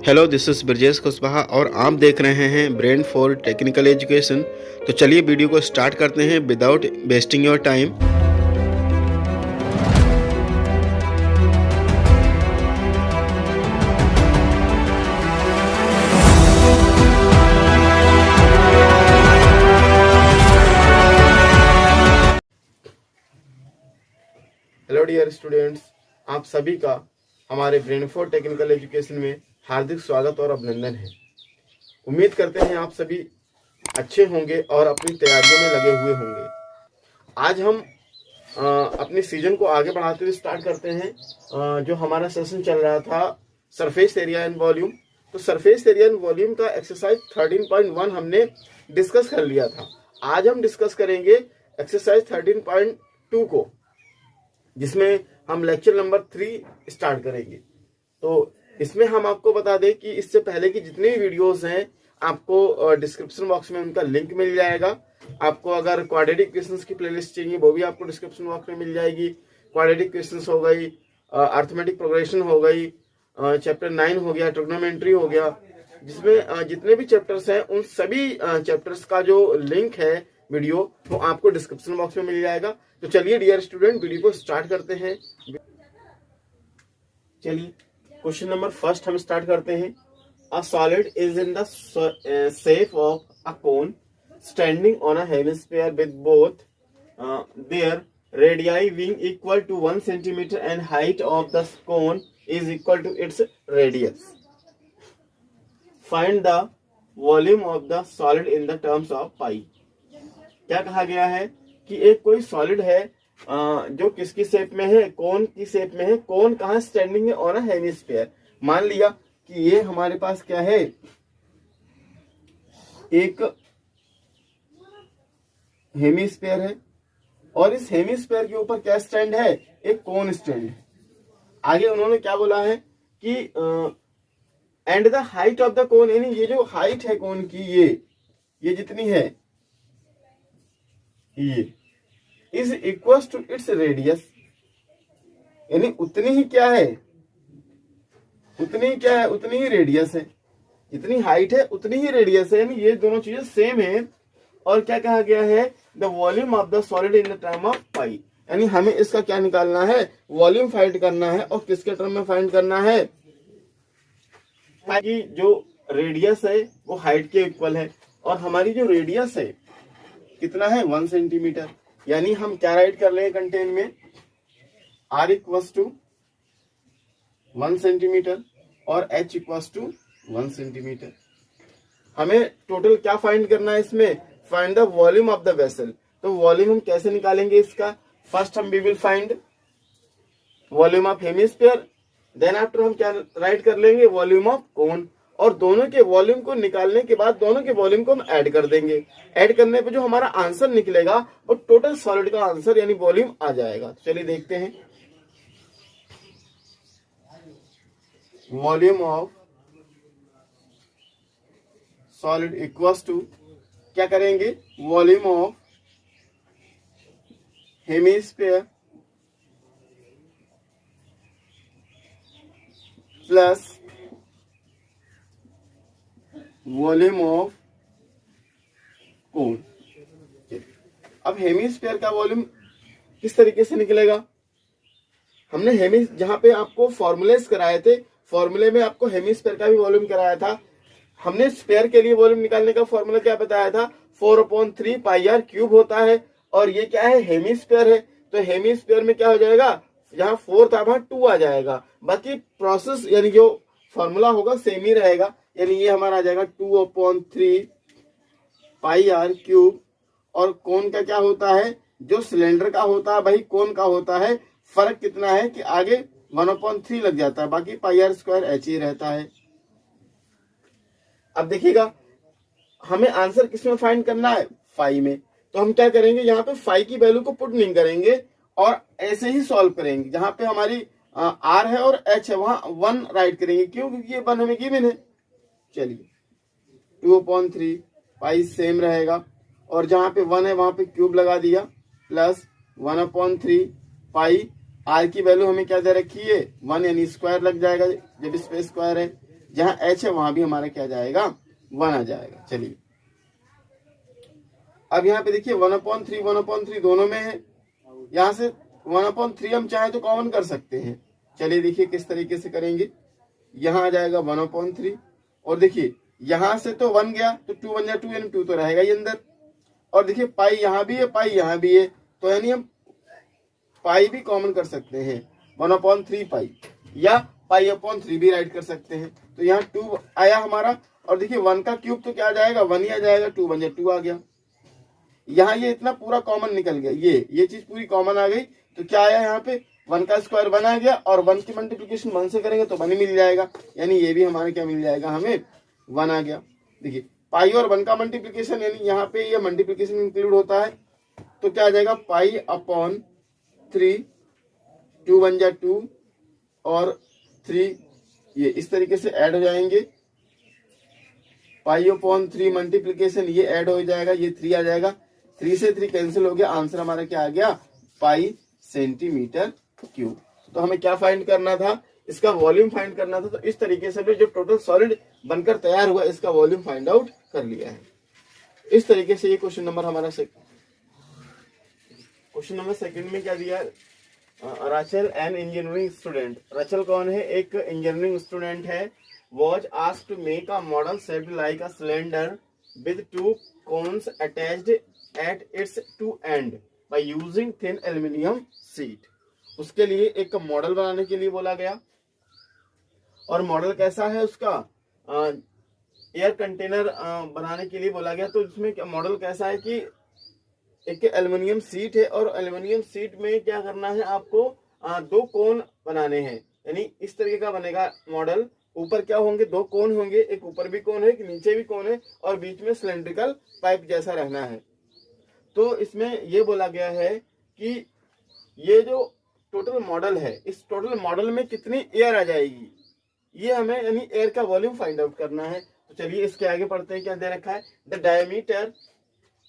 Hello, this is Brajesh Kushwaha और आप देख रहे हैं ब्रेन फॉर टेक्निकल एजुकेशन। तो चलिए वीडियो को स्टार्ट करते हैं without wasting your time. Hello dear students, आप सभी का हमारे ब्रेन फॉर टेक्निकल एजुकेशन में हार्दिक स्वागत और अभिनंदन है। उम्मीद करते हैं आप सभी अच्छे होंगे और अपनी तैयारियों में लगे हुए होंगे। आज हम अपने सीजन को आगे बढ़ाते हुए स्टार्ट करते हैं। जो हमारा सेशन चल रहा था सरफेस एरिया एंड वॉल्यूम, तो सरफेस एरिया एंड वॉल्यूम का एक्सरसाइज 13.1 हमने डिस्कस कर लिया था। आज हम डिस्कस करेंगे एक्सरसाइज 13.2 को, जिसमें हम लेक्चर नंबर 3 स्टार्ट करेंगे। तो इसमें हम आपको बता दें कि इससे पहले की जितने भी वीडियोस हैं आपको डिस्क्रिप्शन बॉक्स में उनका लिंक मिल जाएगा। आपको अगर क्वाड्रेटिक इक्वेशंस की प्लेलिस्ट चाहिए वो भी आपको डिस्क्रिप्शन बॉक्स में मिल जाएगी। क्वाड्रेटिक इक्वेशंस हो गई, अर्थमेटिक प्रोग्रेशन हो गई, चैप्टर 9 हो गया, ट्रिग्नोमेट्री हो गया, जिसमें जितने भी चैप्टर्स हैं उन सभी चैप्टर्स का जो लिंक है वीडियो वो आपको डिस्क्रिप्शन बॉक्स में मिल जाएगा। तो चलिए डियर स्टूडेंट वीडियो को स्टार्ट करते हैं। चलिए क्वेश्चन नंबर फर्स्ट हम स्टार्ट करते हैं। A solid is in the shape of a cone standing on a hemisphere with both their radii being equal to 1 centimetre and height of the cone is equal to its radius. Find the volume of the solid in the terms of pi. क्या कहा गया है कि एक कोई solid है जो किसकी शेप में है, कोन की शेप में है। कोन कहाँ स्टैंडिंग है ऑन अ हेमिस्फीयर। मान लिया कि ये हमारे पास क्या है, एक हेमिस्फीयर है और इस हेमिस्फीयर के ऊपर क्या स्टैंड है, एक कोन स्टैंड है। आगे उन्होंने क्या बोला है कि and the height of the कोन, यानी ये जो हाइट है कोन की, ये जितनी है ये is equal to its radius, यानी उतनी ही क्या है, उतनी ही रेडियस है। जितनी हाइट है उतनी ही रेडियस है, यानी ये दोनों चीजें सेम है। और क्या कहा गया है, the volume of the solid in the term of pi, यानी हमें इसका क्या निकालना है, वॉल्यूम फाइंड करना है। और किसके टर्म में फाइंड करना है, पाई जो रेडियस है वो हाइट के इक्वल है। और हमारी जो रेडियस है कितना है, 1 सेंटीमीटर। यानी हम क्या राइट कर लेंगे कंटेन में, r इक्वल्स टू 1 सेंटीमीटर और h इक्वल्स टू 1 सेंटीमीटर। हमें टोटल क्या फाइंड करना है इसमें, find the volume of the vessel. तो वॉल्यूम हम कैसे निकालेंगे इसका, फर्स्ट हम we will find volume of hemisphere, then after हम क्या राइट कर लेंगे, वॉल्यूम ऑफ कोन। और दोनों के वॉल्यूम को निकालने के बाद दोनों के वॉल्यूम को हम ऐड कर देंगे। ऐड करने पे जो हमारा आंसर निकलेगा वो टोटल सॉलिड का आंसर यानी वॉल्यूम आ जाएगा। तो चलिए देखते हैं, volume of solid equals to क्या करेंगे, volume of hemisphere plus volume of cone. अब हेमिस्फीयर का वॉल्यूम किस तरीके से निकलेगा, हमने जहां पे आपको फॉर्मूलेस कराए थे, फॉर्मूले में आपको हेमिस्फीयर का भी वॉल्यूम कराया था। हमने स्फीयर के लिए वॉल्यूम निकालने का फॉर्मूला क्या बताया था, 4/3 पाई r क्यूब होता है। और ये क्या है, हेमिस्फीयर है। तो हेमिस्फीयर में क्या हो जाएगा, जहां 4 था वहां 2 आ जाएगा। बाकी प्रोसेस यानी जो फॉर्मूला होगा सेम ही रहेगा। यानी ये हमारा आ जाएगा 2/3 पाई r क्यूब। और कोन का क्या होता है, जो सिलेंडर का होता है वही कोन का होता है। फर्क कितना है कि आगे 1/3 लग जाता है, बाकी पाई r स्क्वायर h ही रहता है। अब देखिएगा हमें आंसर किसमें फाइंड करना है, फाई में। तो हम क्या करेंगे, यहाँ पे फाई की वैल्यू को पुट नहीं करेंगे और ऐसे ही सॉल्व करेंगे। जहां पे हमारी r है और h है वहां 1 राइट करेंगे, क्यों, क्योंकि ये 1 हमें गिवन है। चलिए 2/3 पाई सेम रहेगा और जहां पे 1 है वहां पे क्यूब लगा दिया, प्लस 1/3 पाई। r की वैल्यू हमें क्या दे रखी है, 1, यानी स्क्वायर लग जाएगा जब इस पे स्क्वायर है। जहां h है वहां भी हमारा क्या जाएगा 1 आ जाएगा। चलिए अब यहाँ पे देखिए 1/3 दोनों में है, यहाँ से 1/3 हम चाहे तो कॉमन कर सकते हैं। चलिए देखिए किस तरीके से करेंगे। यहाँ आ जाएगा 1/3 और देखिए यहाँ से तो 1 गया तो 2 1 जा 2 यानी 2 तो रहेगा ही अंदर। और देखिए पाई यहाँ भी है पाई यहाँ भी है, तो यानी हम पाई भी कॉमन कर सकते हैं 1/3 पाई, या पाई/3 भी राइट कर सकते हैं। तो यहाँ 2 आया हमारा, और देखिए 1 का क्यूब तो क्या आ जाएगा 1 ही आ जाएगा, 2 1 जा 2 आ गया। यहाँ ये इतना पूरा कॉमन निकल गया, ये चीज पूरी कॉमन आ गई, तो क्या आया यहाँ पे 1 का स्क्वायर 1 आ गया, और 1 की मल्टीप्लीकेशन 1 से करेंगे तो 1 ही मिल जाएगा, यानी ये भी हमारा क्या मिल जाएगा हमें 1 आ गया। देखिए पाई और 1 का मल्टीप्लीकेशन, यानी यहाँ पे ये मल्टीप्लीकेशन इंक्लूड होता है, तो क्या आ जाएगा पाई/3, 2 1 जा 2 और 3, ये इस तरीके से ऐड हो जाएंगे। पाई/3 मल्टीप्लीकेशन ये ऐड हो जाएगा, ये 3 आ जाएगा, 3 से 3 कैंसिल हो गया, आंसर हमारा क्या आ गया पाई सेंटीमीटर क्यूब। तो हमें क्या फाइंड करना था, इसका वॉल्यूम फाइंड करना था। तो इस तरीके से जो टोटल सॉलिड बनकर तैयार हुआ इसका वॉल्यूम फाइंड आउट कर लिया है। इस तरीके से ये क्वेश्चन नंबर हमारा क्वेश्चन नंबर सेकंड में क्या दिया है, रचल एन इंजीनियरिंग स्टूडेंट। रचल कौन है, एक इंजीनियरिंग स्टूडेंट है। was asked to make a model shaped like a cylinder with 2 cones attached at its two end by using thin aluminum sheet। उसके लिए एक मॉडल बनाने के लिए बोला गया, और मॉडल कैसा है उसका एयर कंटेनर बनाने के लिए बोला गया। तो इसमें मॉडल कैसा है कि एक एल्युमिनियम सीट है, और एल्युमिनियम सीट में क्या करना है आपको 2 कोन बनाने हैं, यानी इस तरीके का बनेगा मॉडल। ऊपर क्या होंगे 2 कोन होंगे, एक ऊपर भी कोन है एक नीचे भी कोन है, और बीच में सिलेंड्रिकल पाइप जैसा रहना है। तो इसमें ये बोला गया है कि ये जो टोटल मॉडल है, इस टोटल मॉडल में कितनी एयर आ जाएगी, ये हमें यानी एयर का वॉल्यूम फाइंड आउट करना है। तो चलिए इसके आगे पढ़ते हैं, क्या दे रखा है, the diameter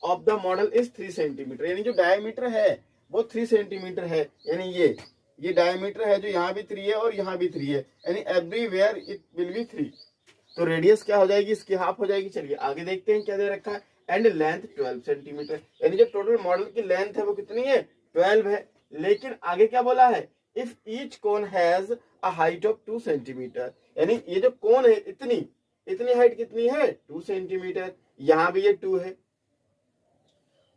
of the model is 3 centimetre, यानी जो डायमीटर है वो 3 सेंटीमीटर है, यानी ये डायमीटर है जो यहाँ भी 3 है और यहाँ भी 3 है, यानी एवरीवेयर इट विल बी 3। तो रेडियस क्या हो जाएगी, इसकी हाफ हो जाएगी। चलिए आगे देखते हैं क्या दे रखा है, एंड लेंथ 12 सेंटीमीटर, यानी जो टोटल मॉडल की लेंथ है वो कितनी है 12 है। लेकिन आगे क्या बोला है, if each cone has a height of 2 centimetre, यानी ये जो कोन है इतनी हाइट कितनी है 2 सेंटीमीटर, यहाँ भी ये 2 है।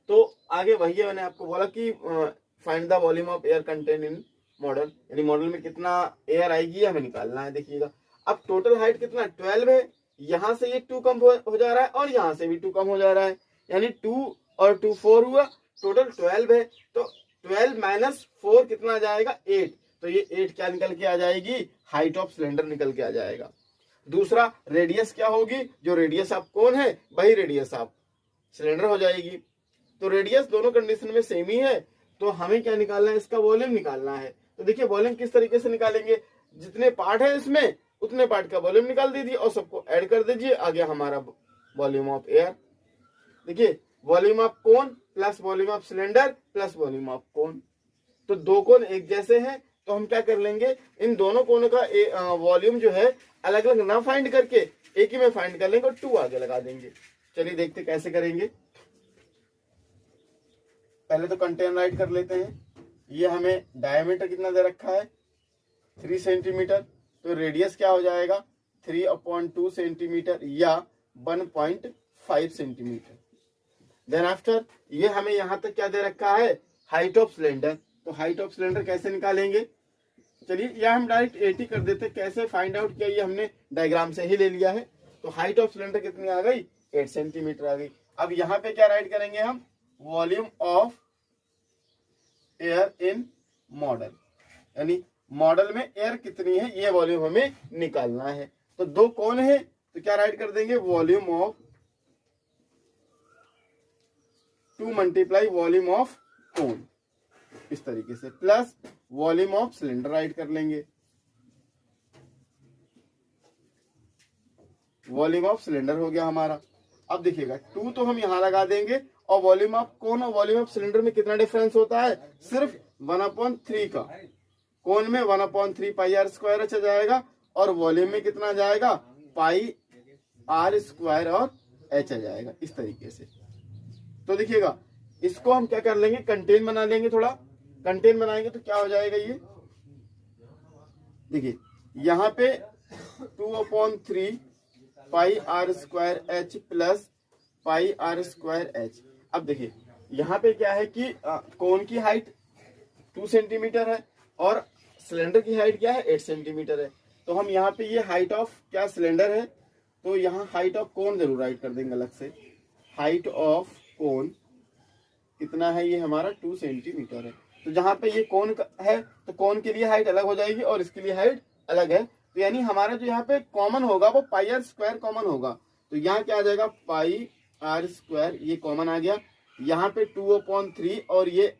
तो आगे वही मैंने आपको बोला कि find the volume of air contain in model, यानी मॉडल में कितना एयर आएगी हमें निकालना है। देखिएगा अब टोटल हाइट कितना 12 है, यहाँ से ये 2 कम हो जा रहा है और यहाँ से भी 2 कम हो जा रहा है, यानी 2 और 2 4 हुआ, टोटल 12 है। तो 12 - 4 कितना आ जाएगा 8, तो ये 8 क्या निकल के आ जाएगी हाइट ऑफ सिलेंडर निकल के आ जाएगा। दूसरा रेडियस क्या होगी, जो रेडियस ऑफ कोन है वही रेडियस ऑफ सिलेंडर हो जाएगी। तो रेडियस दोनों कंडीशन में सेम ही है, तो हमें क्या निकालना है, इसका वॉल्यूम निकालना है। तो देखिए वॉल्यूम किस तरीके से निकालेंगे, जितने पार्ट है इसमें उतने पार्ट का वॉल्यूम निकाल दीजिए और सबको ऐड कर दीजिए, आ गया हमारा वॉल्यूम ऑफ एयर। देखिए volume of cone plus volume of cylinder plus volume of कोन, तो 2 कोन एक जैसे हैं, तो हम क्या कर लेंगे, इन दोनों कोनों का वॉल्यूम जो है अलग अलग ना फाइंड करके एक ही में फाइंड कर लेंगे और 2 आगे लगा देंगे। चलिए देखते कैसे करेंगे। पहले तो कंटेन राइट कर लेते हैं। ये हमें डायमीटर कितना दे रखा है 3 सेंटीमीटर, तो रेडियस क्या हो जाएगा 3/2 सेंटीमीटर या 1.5 सेंटीमीटर। देन आफ्टर ये हमें यहाँ तक क्या दे रखा है हाइट ऑफ सिलेंडर, तो हाइट ऑफ सिलेंडर कैसे निकालेंगे, चलिए यह हम डायरेक्ट 80 कर देते, कैसे फाइंड आउट किया ये हमने डायग्राम से ही ले लिया है। तो हाइट ऑफ सिलेंडर कितनी आ गई 8 सेंटीमीटर आ गई। अब यहाँ पे क्या राइट करेंगे हम, volume of air in model, यानी मॉडल में एयर कितनी है ये वॉल्यूम हमें निकालना है। तो 2 कोन है तो क्या राइट कर देंगे, वॉल्यूम ऑफ 2 × वॉल्यूम ऑफ कोन, इस तरीके से, plus volume of cylinder right कर लेंगे, वॉल्यूम ऑफ सिलेंडर हो गया हमारा। अब देखिएगा 2 तो हम यहां लगा देंगे, और वॉल्यूम ऑफ कोन और वॉल्यूम ऑफ सिलेंडर में कितना डिफरेंस होता है, सिर्फ 1/3 का। कोन में 1/3 πr² अच्छा जाएगा, और वॉल्यूम में कितना जाएगा पाई आर स्क्वायर और एच आ जाएगा इस तरीके से। तो देखिएगा इसको हम क्या कर लेंगे, कंटेन बना लेंगे, थोड़ा कंटेन बनाएंगे तो क्या हो जाएगा ये देखिए यहाँ पे 2/3 pi r square H plus pi r square h. अब देखिए यहाँ पे क्या है कि कोन की हाइट 2 सेंटीमीटर है और सिलेंडर की हाइट क्या है 8 सेंटीमीटर है। तो हम यहाँ पे ये हाइट ऑफ क्या सिलेंडर है तो यहाँ हाइट ऑफ कोन जरूर राइट कर देंगे अलग से। हाइट ऑफ कोन कितना है, ये हमारा 2 सेंटीमीटर है। तो जहाँ पे ये कोन है तो कोन के लिए हाइट अलग हो जाएगी और इसके लिए हाइट अलग है। तो यानी हमारा जो यहाँ पे कॉमन होगा वो पाई आर स्क्वायर कॉमन होगा। तो यहाँ क्या आ जाएगा पाई आर स्क्वायर, ये कॉमन आ गया। यहाँ पे 2/3 और ये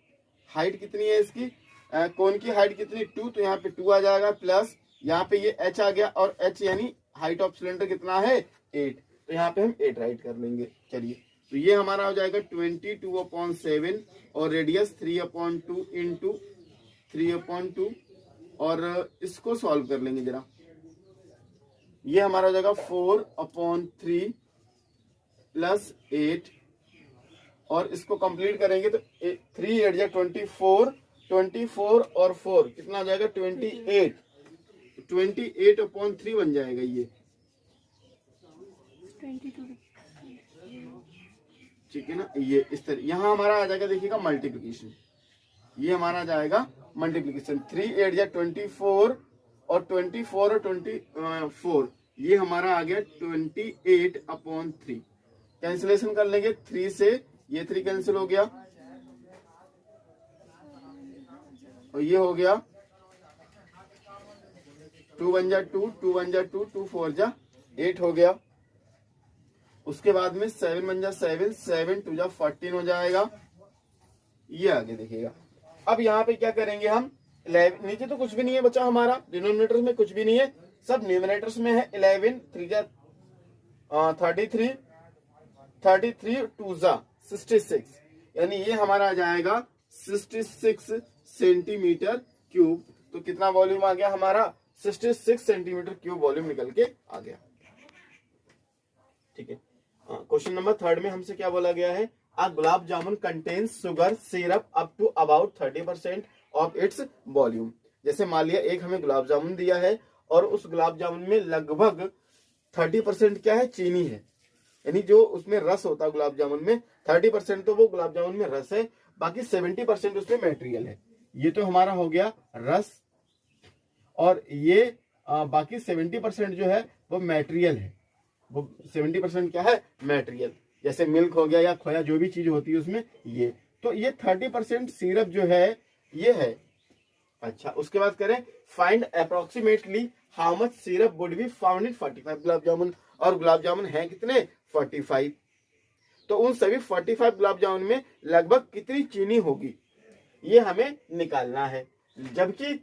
हाइट कितनी है इसकी, कोन की हाइट कितनी 2, तो यहाँ पे 2 आ जाएगा प्लस यहाँ पे ये h आ गया और h यानी हाइट ऑफ सिलेंडर कितना है 8, तो यहाँ पे हम 8 राइट कर लेंगे। चलिए तो ये हमारा हो जाएगा 22/7 और रेडियस 3/2 इंटू 3/2 और इसको सॉल्व कर लेंगे जरा। ये हमारा हो जाएगा 4/3 प्लस 8 और इसको कंप्लीट करेंगे तो 3 8 जा 24 और 4 कितना आ जाएगा 28/3 बन जाएगा ये, ठीक है ना। ये इस तरह यहाँ हमारा आ जाएगा देखिएगा मल्टीप्लिकेशन, ये हमारा आ जाएगा मल्टीप्लिकेशन 3 8 जा 24 और 24 और 24 ये हमारा आ गया 28/3। कैंसिलेशन कर लेंगे 3 से, ये 3 कैंसिल हो गया और ये हो गया 2 1 जा 2 2 1 जा 2 2 4 जा 8 हो गया। उसके बाद में 7 1 जा 7 7 2 जा 14 हो जाएगा। ये आगे देखिएगा। अब यहाँ पे क्या करेंगे हम 11, नीचे तो कुछ भी नहीं है बच्चा हमारा, डिनोमिनेटर में कुछ भी नहीं है, सब न्यूमिनेटर्स में है। 11 3 जा 33 33 2 जा 66 यानी ये हमारा आ जाएगा 66 सेंटीमीटर क्यूब। तो कितना वॉल्यूम आ गया हमारा 66 सेंटीमीटर क्यूब वॉल्यूम निकल के आ गया, ठीक है। क्वेश्चन नंबर 3 में हमसे क्या बोला गया है, a gulab jamun contains sugar syrup up to about 30% of its volume. जैसे मान लिया एक हमें गुलाब जामुन दिया है और उस गुलाब जामुन में लगभग 30% क्या है चीनी है, यानी जो उसमें रस होता है गुलाब जामुन में 30% तो वो गुलाब जामुन में रस है, बाकी 70% उसमें मटेरियल है। ये तो हमारा हो गया रस और ये बाकी 70% जो है वो मटेरियल है, वो 70% क्या है मटेरियल, जैसे मिल्क हो गया या खोया जो भी चीज होती है उसमें ये। तो ये 30% सिरप जो है ये है। अच्छा उसके बाद करें find approximately how much syrup would be found in 45 gulab jamun, और गुलाब जामुन है कितने 45, तो उन सभी 45 गुलाब जामुन में लगभग कितनी चीनी होगी ये हमें निकालना है। जबकि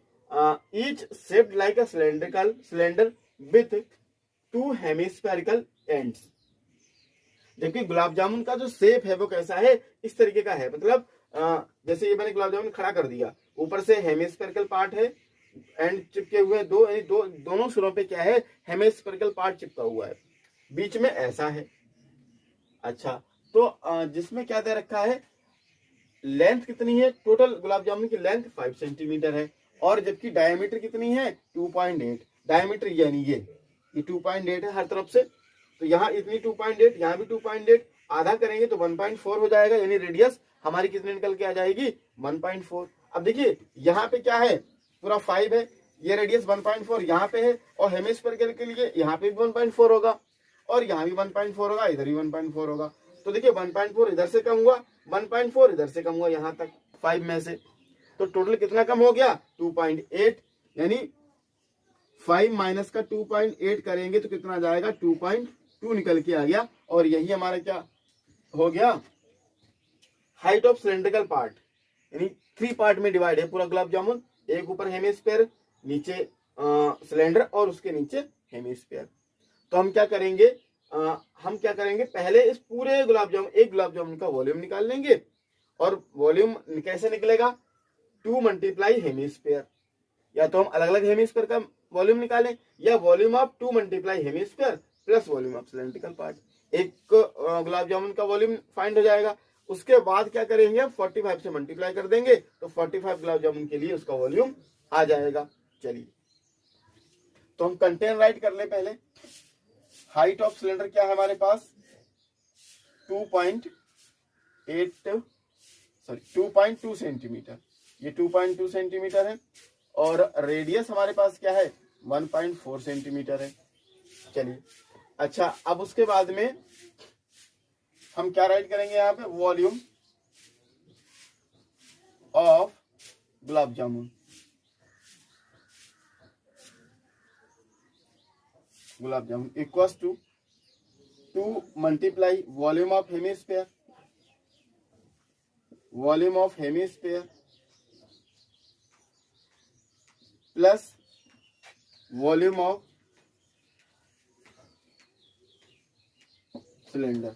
each shaped like a cylinder with 2 hemispherical ends, जबकि गुलाब जामुन का जो शेप है वो कैसा है इस तरीके का है, मतलब जैसे ये मैंने गुलाब जामुन खड़ा कर दिया, ऊपर से हेमिस्फेरिकल पार्ट है एंड चिपके हुए दोनों सिरों पे क्या है हेमिस्फेरिकल पार्ट चिपका हुआ है, बीच में ऐसा है। अच्छा तो जिसमें क्या दे रखा है लेंथ कितनी है, टोटल गुलाब जामुन की लेंथ 5 सेंटीमीटर है और जबकि डायमीटर कितनी है 2.8, डायमीटर यानी ये 2.8 है हर तरफ से, तो यहाँ इतनी 2.8 यहाँ भी 2.8, आधा करेंगे तो 1.4 हो जाएगा, यानी रेडियस हमारी कितनी निकल के आ जाएगी 1.4। अब देखिए यहाँ पे क्या है पूरा 5 है, ये रेडियस 1.4 यहाँ पे है और हेमिस्फेरिकल के लिए यहाँ पे भी 1.4 होगा और यहाँ भी 1.4 होगा, इधर भी 1.4 होगा। तो देखिए 1.4 इधर से कम हुआ, 1.4 इधर से कम हुआ यहाँ तक 5 में से, तो टोटल कितना कम हो गया 2.8, यानी 5 माइनस का 2.8 करेंगे तो कितना आ जाएगा 2.2 निकल के आ गया। और यही हमारा क्या हो गया हाइट ऑफ सिलेंड्रिकल पार्ट, यानी 3 पार्ट में डिवाइड है पूरा गुलाब जामुन, एक ऊपर हेमिस्फीयर नीचे सिलेंडर और उसके नीचे हेमिस्फीयर। तो हम क्या करेंगे पहले इस पूरे एक गुलाब जामुन का वॉल्यूम निकाल लेंगे, और वॉल्यूम कैसे निकलेगा 2 मल्टीप्लाई हेमिस्फीयर, या तो हम अलग अलग हेमिस्फीयर का वॉल्यूम निकालें, या volume of 2 multiply hemisphere plus volume of cylindrical part. एक गुलाब जामुन का वॉल्यूम फाइंड हो जाएगा। उसके बाद क्या करेंगे, हम 45 से मल्टीप्लाई कर देंगे तो 45 गुलाब जामुन के लिए उसका वॉल्यूम आ जाएगा। चलिए तो हम कंटेन राइट कर ले पहले। हाइट ऑफ सिलेंडर क्या है हमारे पास, 2.2 सेंटीमीटर, ये 2.2 सेंटीमीटर है, और रेडियस हमारे पास क्या है 1.4 सेंटीमीटर है। चलिए अच्छा, अब उसके बाद में हम क्या राइट करेंगे यहाँ पे, volume of gulab jamun, equals to 2 multiply volume of hemisphere plus volume of cylinder.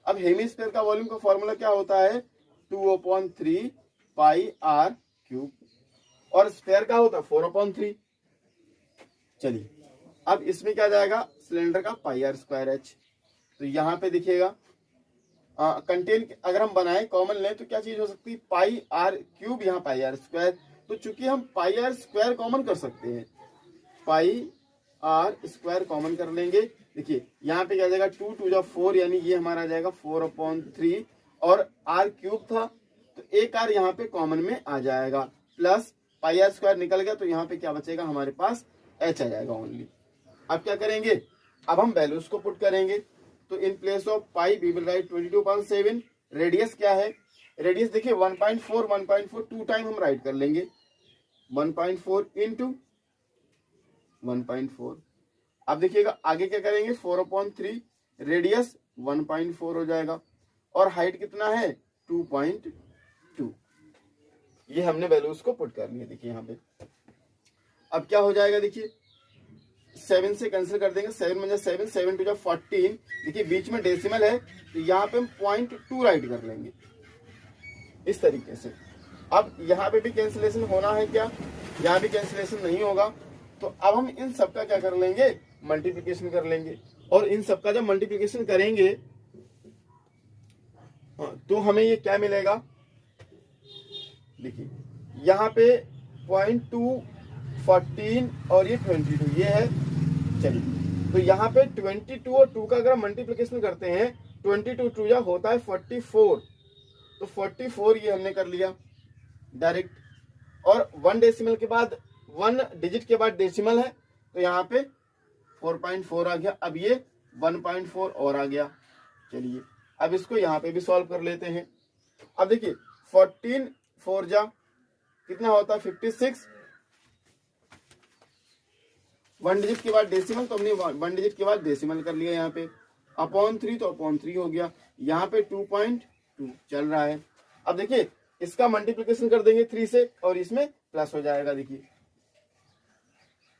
अब हेमिस्फीयर का वॉल्यूम का फॉर्मूला क्या होता है, 2/3 पाई आर क्यूब, और स्फीयर का होता है 4/3। चलिए अब इसमें क्या जाएगा, सिलेंडर का पाई आर स्क्वायर एच। तो यहाँ पे दिखेगा कंटेन अगर हम बनाए कॉमन लें तो क्या चीज हो सकती है, पाई आर क्यूब, यहाँ पाई आर स्क्वायर। तो चूंकि हम पाई आर स्क्वायर कॉमन कर सकते हैं, पाई आर स्क्वायर कॉमन कर लेंगे। देखिए यहाँ पे क्या जाएगा, 2 2 जा 4, यानी ये हमारा आ जाएगा 4/3, और आर क्यूब था तो एक आर यहाँ पे कॉमन में आ जाएगा, प्लस पाई आर स्क्वायर निकल गया तो यहाँ पे क्या बचेगा हमारे पास, एच आ जाएगा ओनली। अब क्या करेंगे, अब हम वैल्यूज को पुट करेंगे। तो in place of pi we will write 22/7। Radius क्या है, रेडियस देखिए 1.4 2 टाइम हम राइट कर लेंगे, 1.4 इंटू 1.4। अब देखिएगा आगे क्या करेंगे, 4/3, रेडियस 1.4 हो जाएगा, और हाइट कितना है 2.2। ये हमने वैल्यूज को पुट कर लिया। देखिए यहाँ पे अब क्या हो जाएगा, देखिए 7 से कैंसिल कर देंगे, 7 में 7, 7 2 14। देखिए बीच में डेसिमल है तो यहाँ पे हम 0.2 राइट कर लेंगे इस तरीके से। अब यहाँ पे भी कैंसिलेशन होना है क्या, यहाँ भी कैंसिलेशन नहीं होगा। तो अब हम इन सबका क्या कर लेंगे, मल्टीप्लिकेशन कर लेंगे, और इन सबका जब मल्टीप्लिकेशन करेंगे तो हमें ये क्या मिलेगा, देखिए यहाँ पे 0.2 14 और ये 22 ये है। चलिए तो यहाँ पे 22 और 2 का अगर हम मल्टीप्लिकेशन करते हैं, 22 2 या होता है 44, तो 44 ये हमने कर लिया डायरेक्ट, और 1 डेसिमल के बाद 1 डिजिट के बाद डेसिमल है तो यहाँ पे 4.4 आ गया। अब ये 1.4 और आ गया। चलिए अब इसको यहाँ पे भी सॉल्व कर लेते हैं। अब देखिए 14 4 जा कितना होता है 56, 1 डिजिट के बाद डेसिमल, तो हमने 1 डिजिट के बाद डेसिमल कर लिया यहाँ पे, अपॉन 3 तो अपॉन 3 हो गया। यहाँ पे 2.2 चल रहा है। अब देखिए इसका मल्टीप्लिकेशन कर देंगे 3 से और इसमें प्लस हो जाएगा। देखिए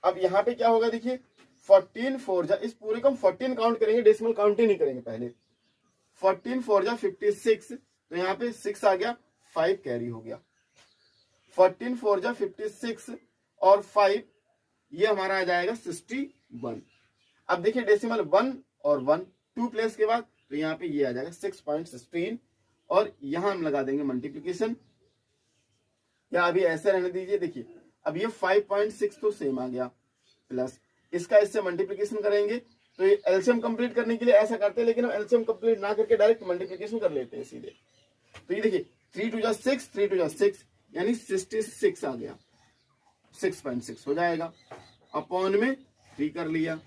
अब यहाँ पे क्या होगा, देखिए 14 4 जा, इस पूरे को हम 14 काउंट करेंगे, डेसिमल काउंट ही नहीं करेंगे पहले। 14 4 जा 56, तो यहाँ पे 6 आ गया, 5 कैरी हो गया। 14 4 जा 56 और 5, ये हमारा आ जाएगा 61। अब देखिए डेसिमल 1 और 1 2 प्लेस के बाद, तो यहाँ पे ये आ जाएगा 6.16, और यहां हम लगा देंगे मल्टीप्लिकेशन, या अभी ऐसे रहने दीजिए। देखिए अब ये 5.6 तो सेम आ गया, प्लस इसका इससे मल्टीप्लिकेशन करेंगे। तो ये एलसीएम कंप्लीट करने के लिए ऐसा करते हैं, लेकिन हम एलसीएम कंप्लीट ना करके डायरेक्ट मल्टीप्लिकेशन कर लेते हैं सीधे। तो ये देखिए 3 2 जा 6, 3 2 जा 6, यानी 66 आ गया, 6.6 हो जाएगा। अपॉन में 3 कर लिया,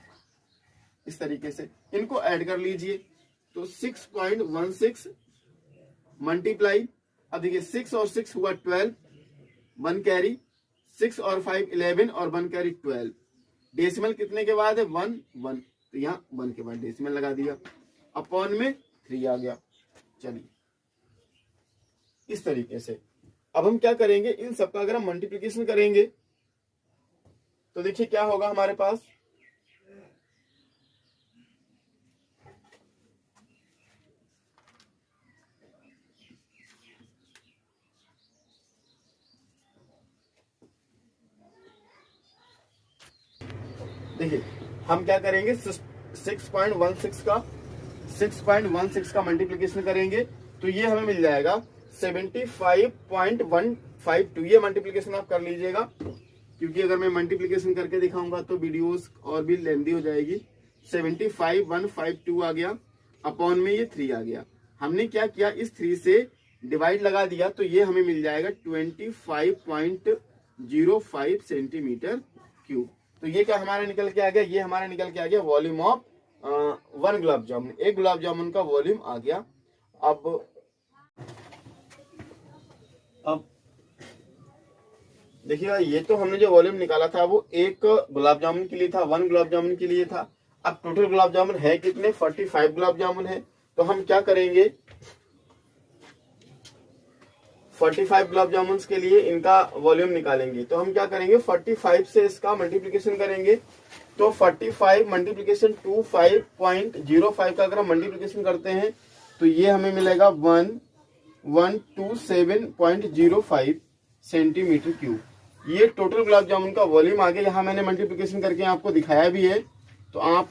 इस तरीके से इनको ऐड कर लीजिए। तो 6.16 मल्टीप्लाई, अब देखिए 6 और 6 हुआ 12, 1 कैरी, 6 और 5 11 और 1 कैरी 12। डेसिमल कितने के बाद है 1 1, तो यहाँ 1 के बाद डेसिमल लगा दिया, अपॉन में 3 आ गया। चलिए इस तरीके से अब हम क्या करेंगे, इन सबका अगर हम मल्टीप्लिकेशन करेंगे तो देखिए क्या होगा हमारे पास, देखिए हम क्या करेंगे 6.16 का मल्टीप्लीकेशन करेंगे तो ये हमें मिल जाएगा 75.152। ये मल्टीप्लीकेशन आप कर लीजिएगा, क्योंकि अगर मैं मल्टीप्लीकेशन करके दिखाऊंगा तो वीडियोस और भी लेंदी हो जाएगी। 75.152 आ गया, अपॉन में ये 3 आ गया। हमने क्या किया, इस 3 से डिवाइड लगा दिया तो ये हमें मिल जाएगा 25.05 सेंटीमीटर क्यूब। तो ये क्या हमारा निकल के आ गया, ये हमारा निकल के आ गया वॉल्यूम ऑफ 1 गुलाब जामुन। एक गुलाब जामुन का वॉल्यूम आ गया। अब देखिएगा, ये तो हमने जो वॉल्यूम निकाला था वो एक गुलाब जामुन के लिए था, 1 गुलाब जामुन के लिए था। अब टोटल गुलाब जामुन है कितने, 45 गुलाब जामुन है। तो हम क्या करेंगे, 45 गुलाब जामुन के लिए इनका वॉल्यूम निकालेंगे। तो हम क्या करेंगे, 45 से इसका मल्टीप्लीकेशन करेंगे। तो 45 मल्टीप्लीकेशन 25.05 का अगर हम मल्टीप्लीकेशन करते हैं तो ये हमें मिलेगा 1127.05 सेंटीमीटर क्यूब। ये टोटल गुलाब जामुन का वॉल्यूम आ गया। यहाँ मैंने मल्टीप्लीकेशन करके आपको दिखाया भी है, तो आप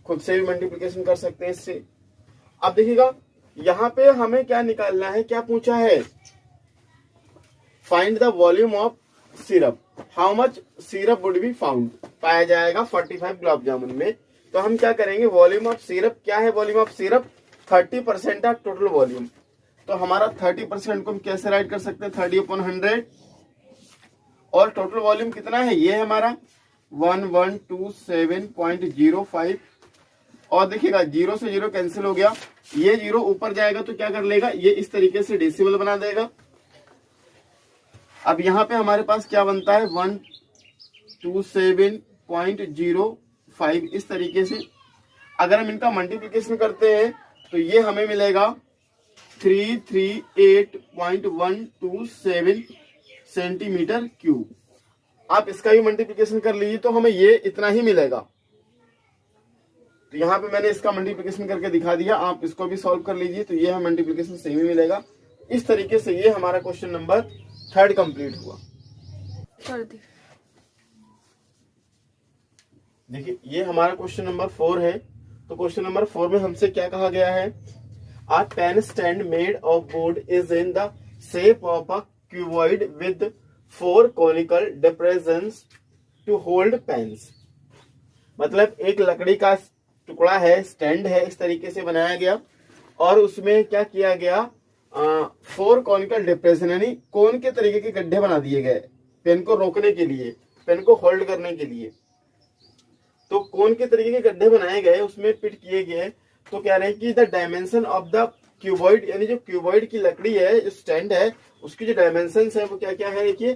खुद से भी मल्टीप्लीकेशन कर सकते हैं इससे। अब देखिएगा, यहाँ पे हमें क्या निकालना है, क्या पूछा है, find the volume of syrup, how much syrup would be found, पाया जाएगा 45 गुलाब जामुन में। तो हम क्या करेंगे, वॉल्यूम ऑफ सिरप क्या है, volume of syrup 30% of total volume. तो हमारा 30% को हम कैसे राइट कर सकते हैं, 30/100। और टोटल वॉल्यूम कितना है, ये है हमारा 1127.05। और देखिएगा 0 से 0 कैंसिल हो गया, ये 0 ऊपर जाएगा तो क्या कर लेगा, ये इस तरीके से डेसिमल बना देगा। अब यहाँ पे हमारे पास क्या बनता है, 127.05 इस तरीके से। अगर हम इनका मल्टीप्लिकेशन करते हैं तो ये हमें मिलेगा 338.127 सेंटीमीटर क्यूब। आप इसका भी मल्टीप्लिकेशन कर लीजिए तो हमें ये इतना ही मिलेगा। तो यहाँ पे मैंने इसका मल्टीप्लिकेशन करके दिखा दिया, आप इसको भी सॉल्व कर लीजिए तो ये हमें मल्टीप्लिकेशन सेम ही मिलेगा। इस तरीके से ये हमारा क्वेश्चन नंबर 3 कंप्लीट हुआ। देखिए ये हमारा क्वेश्चन नंबर 4 है। तो क्वेश्चन नंबर 4 में हमसे क्या कहा गया है, A pen stand made of wood is in the shape of a cuboid with 4 conical depressions to hold pens। मतलब एक लकड़ी का टुकड़ा है, स्टैंड है, इस तरीके से बनाया गया और उसमें क्या किया गया, 4 कॉनिकल डिप्रेशन यानी कोन के तरीके के गड्ढे बना दिए गए पेन को रोकने के लिए, पेन को होल्ड करने के लिए। तो कोन के तरीके के गड्ढे बनाए गए, उसमें फिट किए गए। तो कह रहे हैं कि the dimension of the cuboid, यानी जो क्यूबॉइड की लकड़ी है, जो स्टैंड है, उसकी जो डायमेंशन है वो क्या क्या है, देखिए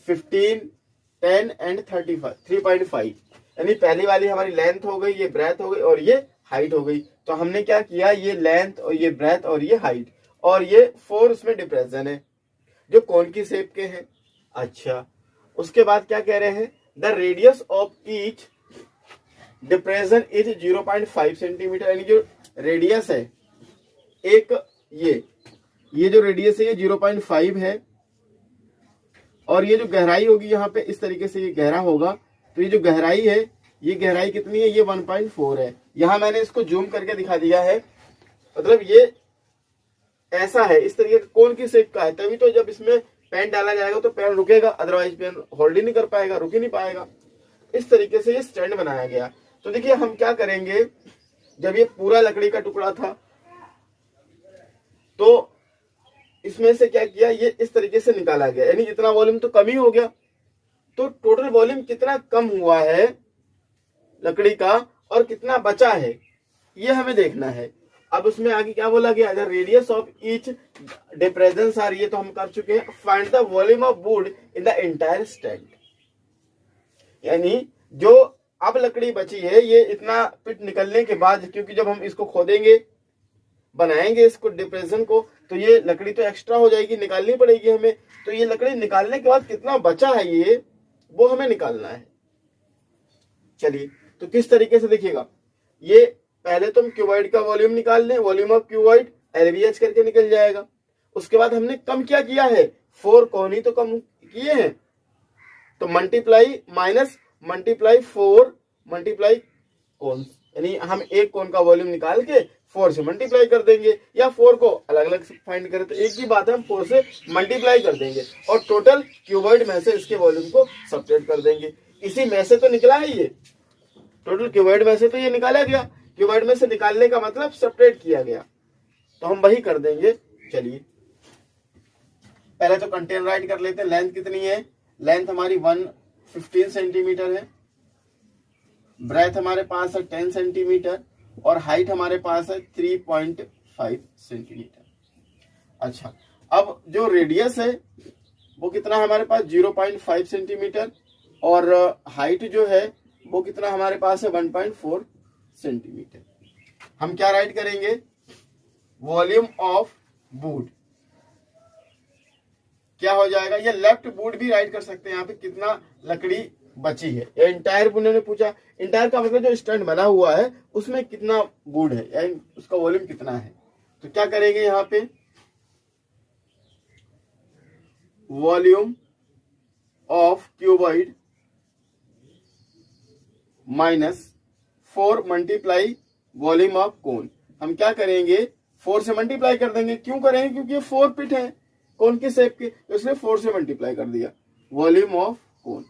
15, 10 एंड 3.5। यानी पहली वाली हमारी लेंथ हो गई, ये ब्रेथ हो गई और ये हाइट हो गई। तो हमने क्या किया, ये लेंथ और ये ब्रेथ और ये हाइट और ये 4 उसमें डिप्रेशन है जो कोन की शेप के हैं। अच्छा, उसके बाद क्या कह रहे हैं, the radius of each depression is 0.5 centimetre. यानी जो रेडियस है एक, ये जो रेडियस है ये 0.5 है और ये जो गहराई होगी यहाँ पे इस तरीके से ये गहरा होगा। तो ये जो गहराई है, ये गहराई कितनी है, ये 1.4 है। यहाँ मैंने इसको जूम करके दिखा दिया है, मतलब ये ऐसा है, इस तरीके कोन की शेप का है, तभी तो जब इसमें पेन डाला जाएगा तो पेन रुकेगा, अदरवाइज पेन होल्ड ही नहीं कर पाएगा, रुक ही नहीं पाएगा। इस तरीके से ये स्टैंड बनाया गया। तो देखिए हम क्या करेंगे, जब ये पूरा लकड़ी का टुकड़ा था तो इसमें से क्या किया, ये इस तरीके से निकाला गया, यानी इतना वॉल्यूम तो कम ही हो गया। तो टोटल वॉल्यूम कितना कम हुआ है लकड़ी का और कितना बचा है, ये हमें देखना है। अब उसमें आगे क्या बोला गया, the radius of each depression are, ये तो हम कर चुके हैं। Find the volume of wood in the entire stand, यानी जो अब लकड़ी बची है, ये इतना पिट निकलने के बाद, क्योंकि जब हम इसको खोदेंगे, बनाएंगे इसको डिप्रेशन को, तो ये लकड़ी तो एक्स्ट्रा हो जाएगी, निकालनी पड़ेगी हमें। तो ये लकड़ी निकालने के बाद कितना बचा है ये, वो हमें निकालना है। चलिए तो किस तरीके से देखिएगा, ये पहले तो हम क्यूबॉइड का वॉल्यूम निकाल लें, वॉल्यूम ऑफ क्यूबॉइड LVH करके निकल जाएगा। उसके बाद हमने कम क्या किया है, 4 कोन ही तो कम किए हैं, तो मल्टीप्लाई माइनस मल्टीप्लाई 4 मल्टीप्लाई कोन, यानी हम एक कोन का वॉल्यूम निकाल के 4 से मल्टीप्लाई कर देंगे, या 4 को अलग अलग फाइंड करें तो एक ही बात है, हम 4 से मल्टीप्लाई कर देंगे और टोटल क्यूबॉइड में से इसके वॉल्यूम को सब्ट्रैक्ट कर देंगे। इसी में से तो निकला है ये, टोटल क्यूबॉइड में से तो ये निकाला गया, क्यूबॉइड में से निकालने का मतलब सब्ट्रैक्ट किया गया, तो हम वही कर देंगे। चलिए पहले तो कंटेन राइट कर लेते हैं। लेंथ कितनी है, लेंथ हमारी 115 सेंटीमीटर है, ब्रेथ हमारे पास है 10 सेंटीमीटर और हाइट हमारे पास है 3.5 सेंटीमीटर। अच्छा, अब जो रेडियस है वो कितना हमारे पास 0.5 सेंटीमीटर और हाइट जो है वो कितना हमारे पास है 1.4 सेंटीमीटर। हम क्या राइट करेंगे, वॉल्यूम ऑफ वुड क्या हो जाएगा, ये लेफ्ट वुड भी राइट कर सकते हैं, यहाँ पे कितना लकड़ी बची है, या इंटायर उन्होंने पूछा, इंटायर का मतलब जो स्टैंड बना हुआ है उसमें कितना वुड है, यानी उसका वॉल्यूम कितना है। तो क्या करेंगे यहाँ पे, volume of cuboid minus 4 multiply volume of कोन। हम क्या करेंगे, 4 से मल्टीप्लाई कर देंगे, क्यों करेंगे, क्योंकि ये 4 पिट है कोन के शेप के, तो इसलिए 4 से मल्टीप्लाई कर दिया, वॉल्यूम ऑफ कोन।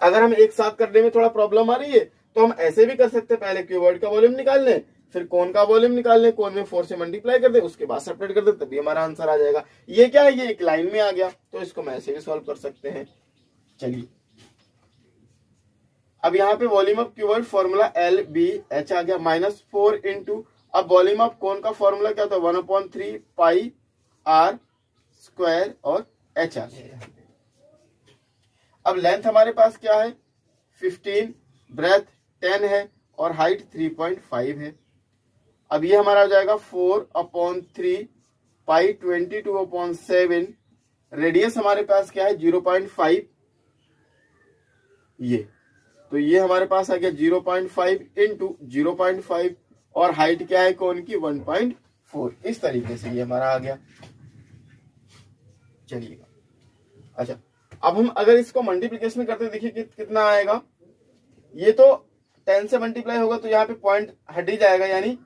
अगर हम एक साथ करने में थोड़ा प्रॉब्लम आ रही है तो हम ऐसे भी कर सकते हैं, पहले क्यूबॉइड का वॉल्यूम निकाल लें, फिर कोन का वॉल्यूम निकाल लें, कोन में 4 से मल्टीप्लाई कर दें, उसके बाद सेपरेट कर दें, तभी हमारा आंसर आ जाएगा। ये क्या है, ये एक लाइन में आ गया, तो इसको मैं ऐसे भी सॉल्व कर सकते हैं। चलिए अब यहाँ पे volume of cuboid formula LBH आ गया, -4 इंटू, अब वॉल्यूम ऑफ कोन का फॉर्मूला क्या होता है 1/3 पाई R स्क्वायर और H आ गया। अब लेंथ हमारे पास क्या है 15, ब्रेथ 10 है और हाइट 3.5 है। अब ये हमारा हो जाएगा 4/3 पाई 22/7, रेडियस हमारे पास क्या है 0.5, ये तो ये हमारे पास आ गया 0.5 इंटू 0.5 और हाइट क्या है कोन की 1.4। इस तरीके से ये हमारा आ गया। चलिएगा, अच्छा अब हम अगर इसको मल्टीप्लिकेशन करते हैं, देखिए कितना आएगा, ये तो 10 से मल्टीप्लाई होगा तो यहाँ पे पॉइंट हट ही जाएगा, यानी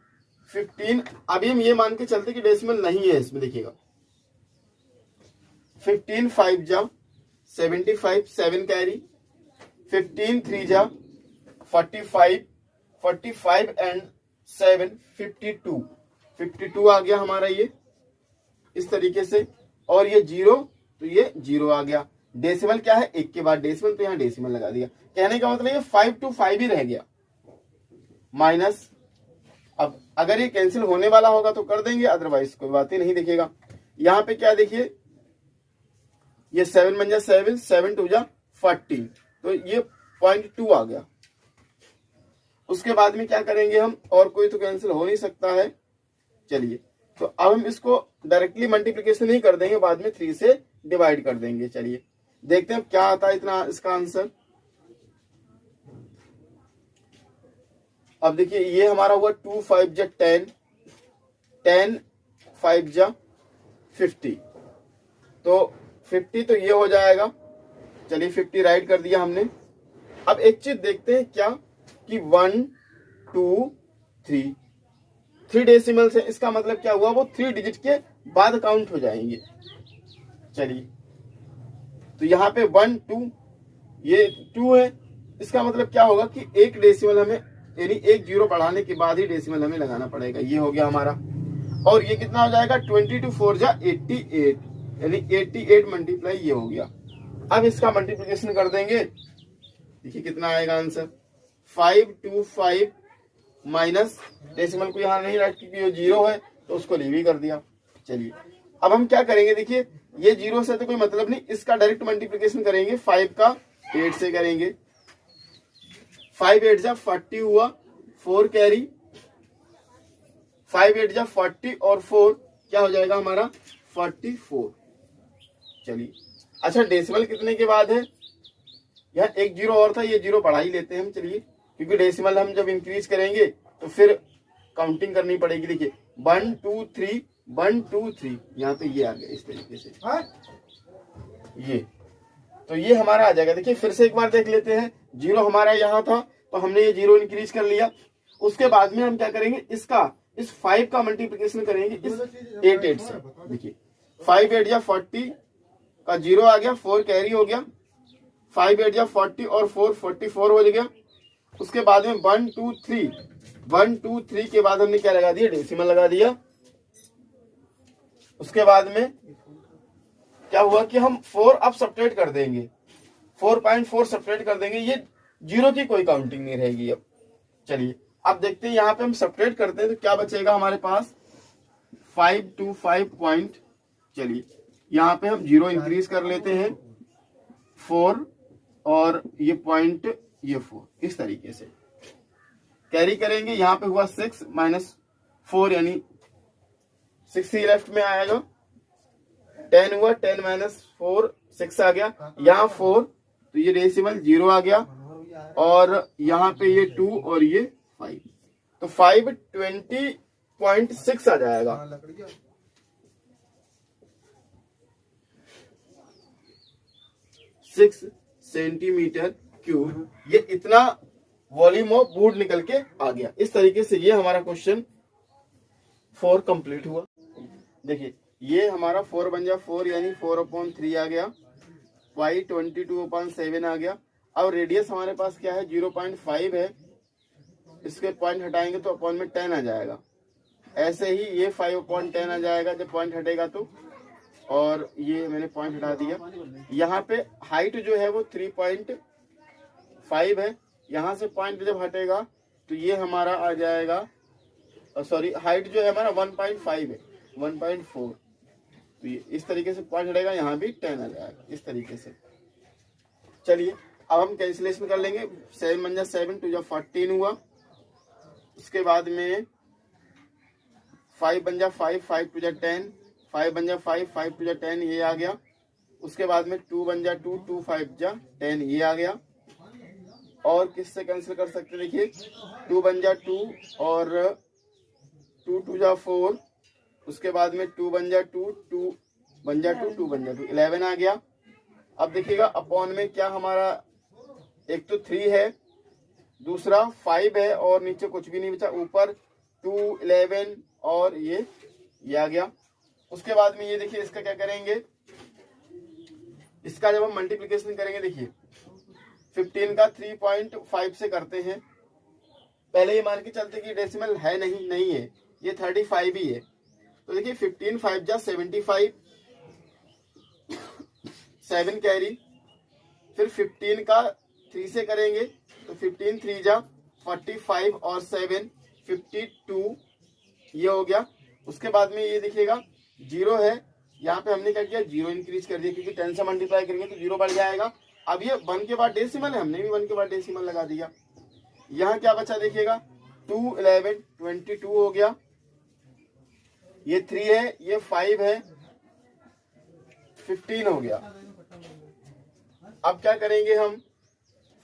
15। अभी हम ये मान के चलते कि डेसिमल नहीं है इसमें, देखिएगा 15 5 जा 75, 7 कैरी, 15 3 जा 45, 45 एंड 7 52 आ गया हमारा ये इस तरीके से, और ये 0 तो ये 0 आ गया। डेसिमल क्या है, एक के बाद डेसिमल, तो यहाँ डेसिमल लगा दिया। कहने का मतलब ये 5 to 5 ही रह गया, माइनस। अब अगर ये कैंसिल होने वाला होगा तो कर देंगे, अदरवाइज कोई बात ही नहीं। देखिएगा यहाँ पे क्या, देखिए ये 7 बन जा 7, 7 2 जा 40, तो ये 0.2 आ गया। उसके बाद में क्या करेंगे हम, और कोई तो कैंसिल हो नहीं सकता है। चलिए तो अब हम इसको डायरेक्टली मल्टीप्लिकेशन नहीं कर देंगे, बाद में 3 से डिवाइड कर देंगे। चलिए देखते हैं क्या आता है इतना इसका आंसर। अब देखिए ये हमारा हुआ 2 5 जा 10, 10 5 जा 50, तो 50 तो ये हो जाएगा। चलिए 50 राइट कर दिया हमने। अब एक चीज देखते हैं क्या कि 1 2 3 डेसिमल्स है, इसका मतलब क्या हुआ, वो 3 डिजिट के बाद काउंट हो जाएंगे। चलिए तो यहाँ पे 1 2 ये 2 है, इसका मतलब क्या होगा कि एक डेसिमल हमें, यानी एक 0 बढ़ाने के बाद ही डेसिमल हमें लगाना पड़ेगा। ये हो गया हमारा, और ये कितना हो जाएगा 22 4 जा 88, यानी 88 मल्टीप्लाई ये हो गया। अब इसका मल्टीप्लिकेशन कर देंगे, देखिए कितना आएगा आंसर 5 2 5 माइनस, डेसिमल को यहाँ नहीं राइट क्योंकि ये 0 है तो उसको लीव ही कर दिया। चलिए अब हम क्या करेंगे, देखिए ये 0 से तो कोई मतलब नहीं, इसका डायरेक्ट मल्टीप्लिकेशन करेंगे 5 का 8 से करेंगे। 5 8 जा 40 हुआ, 4 कैरी, 5 8 जा 40 और 4 क्या हो जाएगा हमारा 44। चलिए अच्छा डेसिमल कितने के बाद है, यह एक 0 और था, ये 0 बढ़ा ही लेते हैं हम। चलिए क्योंकि डेसिमल हम जब इंक्रीज करेंगे तो फिर काउंटिंग करनी पड़ेगी। देखिए 1 2 3 1 2 3, यहाँ पे ये आ गया इस तरीके से, ये तो ये हमारा आ जाएगा। देखिए फिर से एक बार देख लेते हैं, 0 हमारा यहाँ था तो हमने ये 0 इंक्रीज कर लिया। उसके बाद में हम क्या करेंगे, इस 5 का मल्टीप्लीकेशन करेंगे इस 8 से। देखिए 5 8 या 40 का 0 आ गया, 4 कैरी हो गया, 5 8 या 40 और 4 44 हो गया। उसके बाद में 1 2 3 के बाद हमने क्या लगा दिया, डेसिमल लगा दिया। उसके बाद में क्या हुआ कि हम 4 अब सब्ट्रैक्ट कर देंगे, 4.4 सब्ट्रैक्ट कर देंगे, ये 0 की कोई काउंटिंग नहीं रहेगी अब। चलिए अब देखते हैं यहाँ पे हम सब्ट्रैक्ट करते हैं तो क्या बचेगा हमारे पास, 525 पॉइंट। चलिए यहाँ पे हम 0 इंक्रीज कर लेते हैं, 4 और ये पॉइंट ये 4, इस तरीके से कैरी करेंगे। यहाँ पे हुआ 6 माइनस 4 यानी 6 ही लेफ्ट में आएगा, 10 हुआ, 10 माइनस 4 6 आ गया, यहाँ 4 तो ये डेसिमल 0 आ गया, और यहाँ पे ये 2 और ये 5, तो 520.6 आ जाएगा। 6 सेंटीमीटर क्यूब, ये इतना वॉल्यूम ऑफ वुड निकल के आ गया। इस तरीके से ये हमारा क्वेश्चन 4 कंप्लीट हुआ। देखिए ये हमारा 4 बन जा 4 यानी 4/3 आ गया, y 22/7 आ गया। अब रेडियस हमारे पास क्या है, 0.5 है, इसके पॉइंट हटाएंगे तो अपॉन में 10 आ जाएगा। ऐसे ही ये 5/10 आ जाएगा जब पॉइंट हटेगा तो, और ये मैंने पॉइंट हटा दिया। यहाँ पे हाइट जो है वो 3.5 है, यहाँ से पॉइंट जब हटेगा तो ये हमारा आ जाएगा, सॉरी हाइट जो है हमारा 1.5 है, 1.4, तो ये इस तरीके से पॉइंट हटेगा, यहाँ भी 10 आ जाएगा इस तरीके से। चलिए अब हम कैंसिलेशन कर लेंगे, 7 बन जा 7, 2 जा 14 हुआ। उसके बाद में 5 बन जा 5, 5 2 जा 10, 5 बन जा 5, 5 2 जा 10 ये आ गया। उसके बाद में 2 बन जा 2, 2 5 जा 10 ये आ गया। और किससे कैंसिल कर सकते हैं, देखिए 2 बन जा 2 और 2 2 जा 4, उसके बाद में 2 बन जा 2, 2 बन जा 2, 2 बन जा 2, 11 आ गया। अब देखिएगा अपॉन में क्या हमारा, एक तो 3 है, दूसरा 5 है और नीचे कुछ भी नहीं बचा, ऊपर 2 11 और ये आ गया। उसके बाद में ये देखिए इसका क्या करेंगे, इसका जब हम मल्टीप्लिकेशन करेंगे, देखिए 15 का 3.5 से करते हैं। पहले ये मान के चलते कि डेसिमल है नहीं है, ये 35 ही है। तो देखिए 15 5 जा 75, 7 कैरी, फिर 15 का 3 से करेंगे तो 15 3 जा 45 और 7 52 ये हो गया। उसके बाद में ये देखिएगा 0 है, यहाँ पे हमने क्या किया, 0 इंक्रीज कर दिया क्योंकि 10 से मल्टीप्लाई करेंगे तो 0 बढ़ जाएगा। अब ये 1 के बाद डेसिमल है, हमने भी 1 के बाद डेसिमल लगा दिया। यहाँ क्या बचा देखिएगा, 2 11 22 हो गया, ये 3 है, ये 5 है, 15 हो गया। अब क्या करेंगे हम,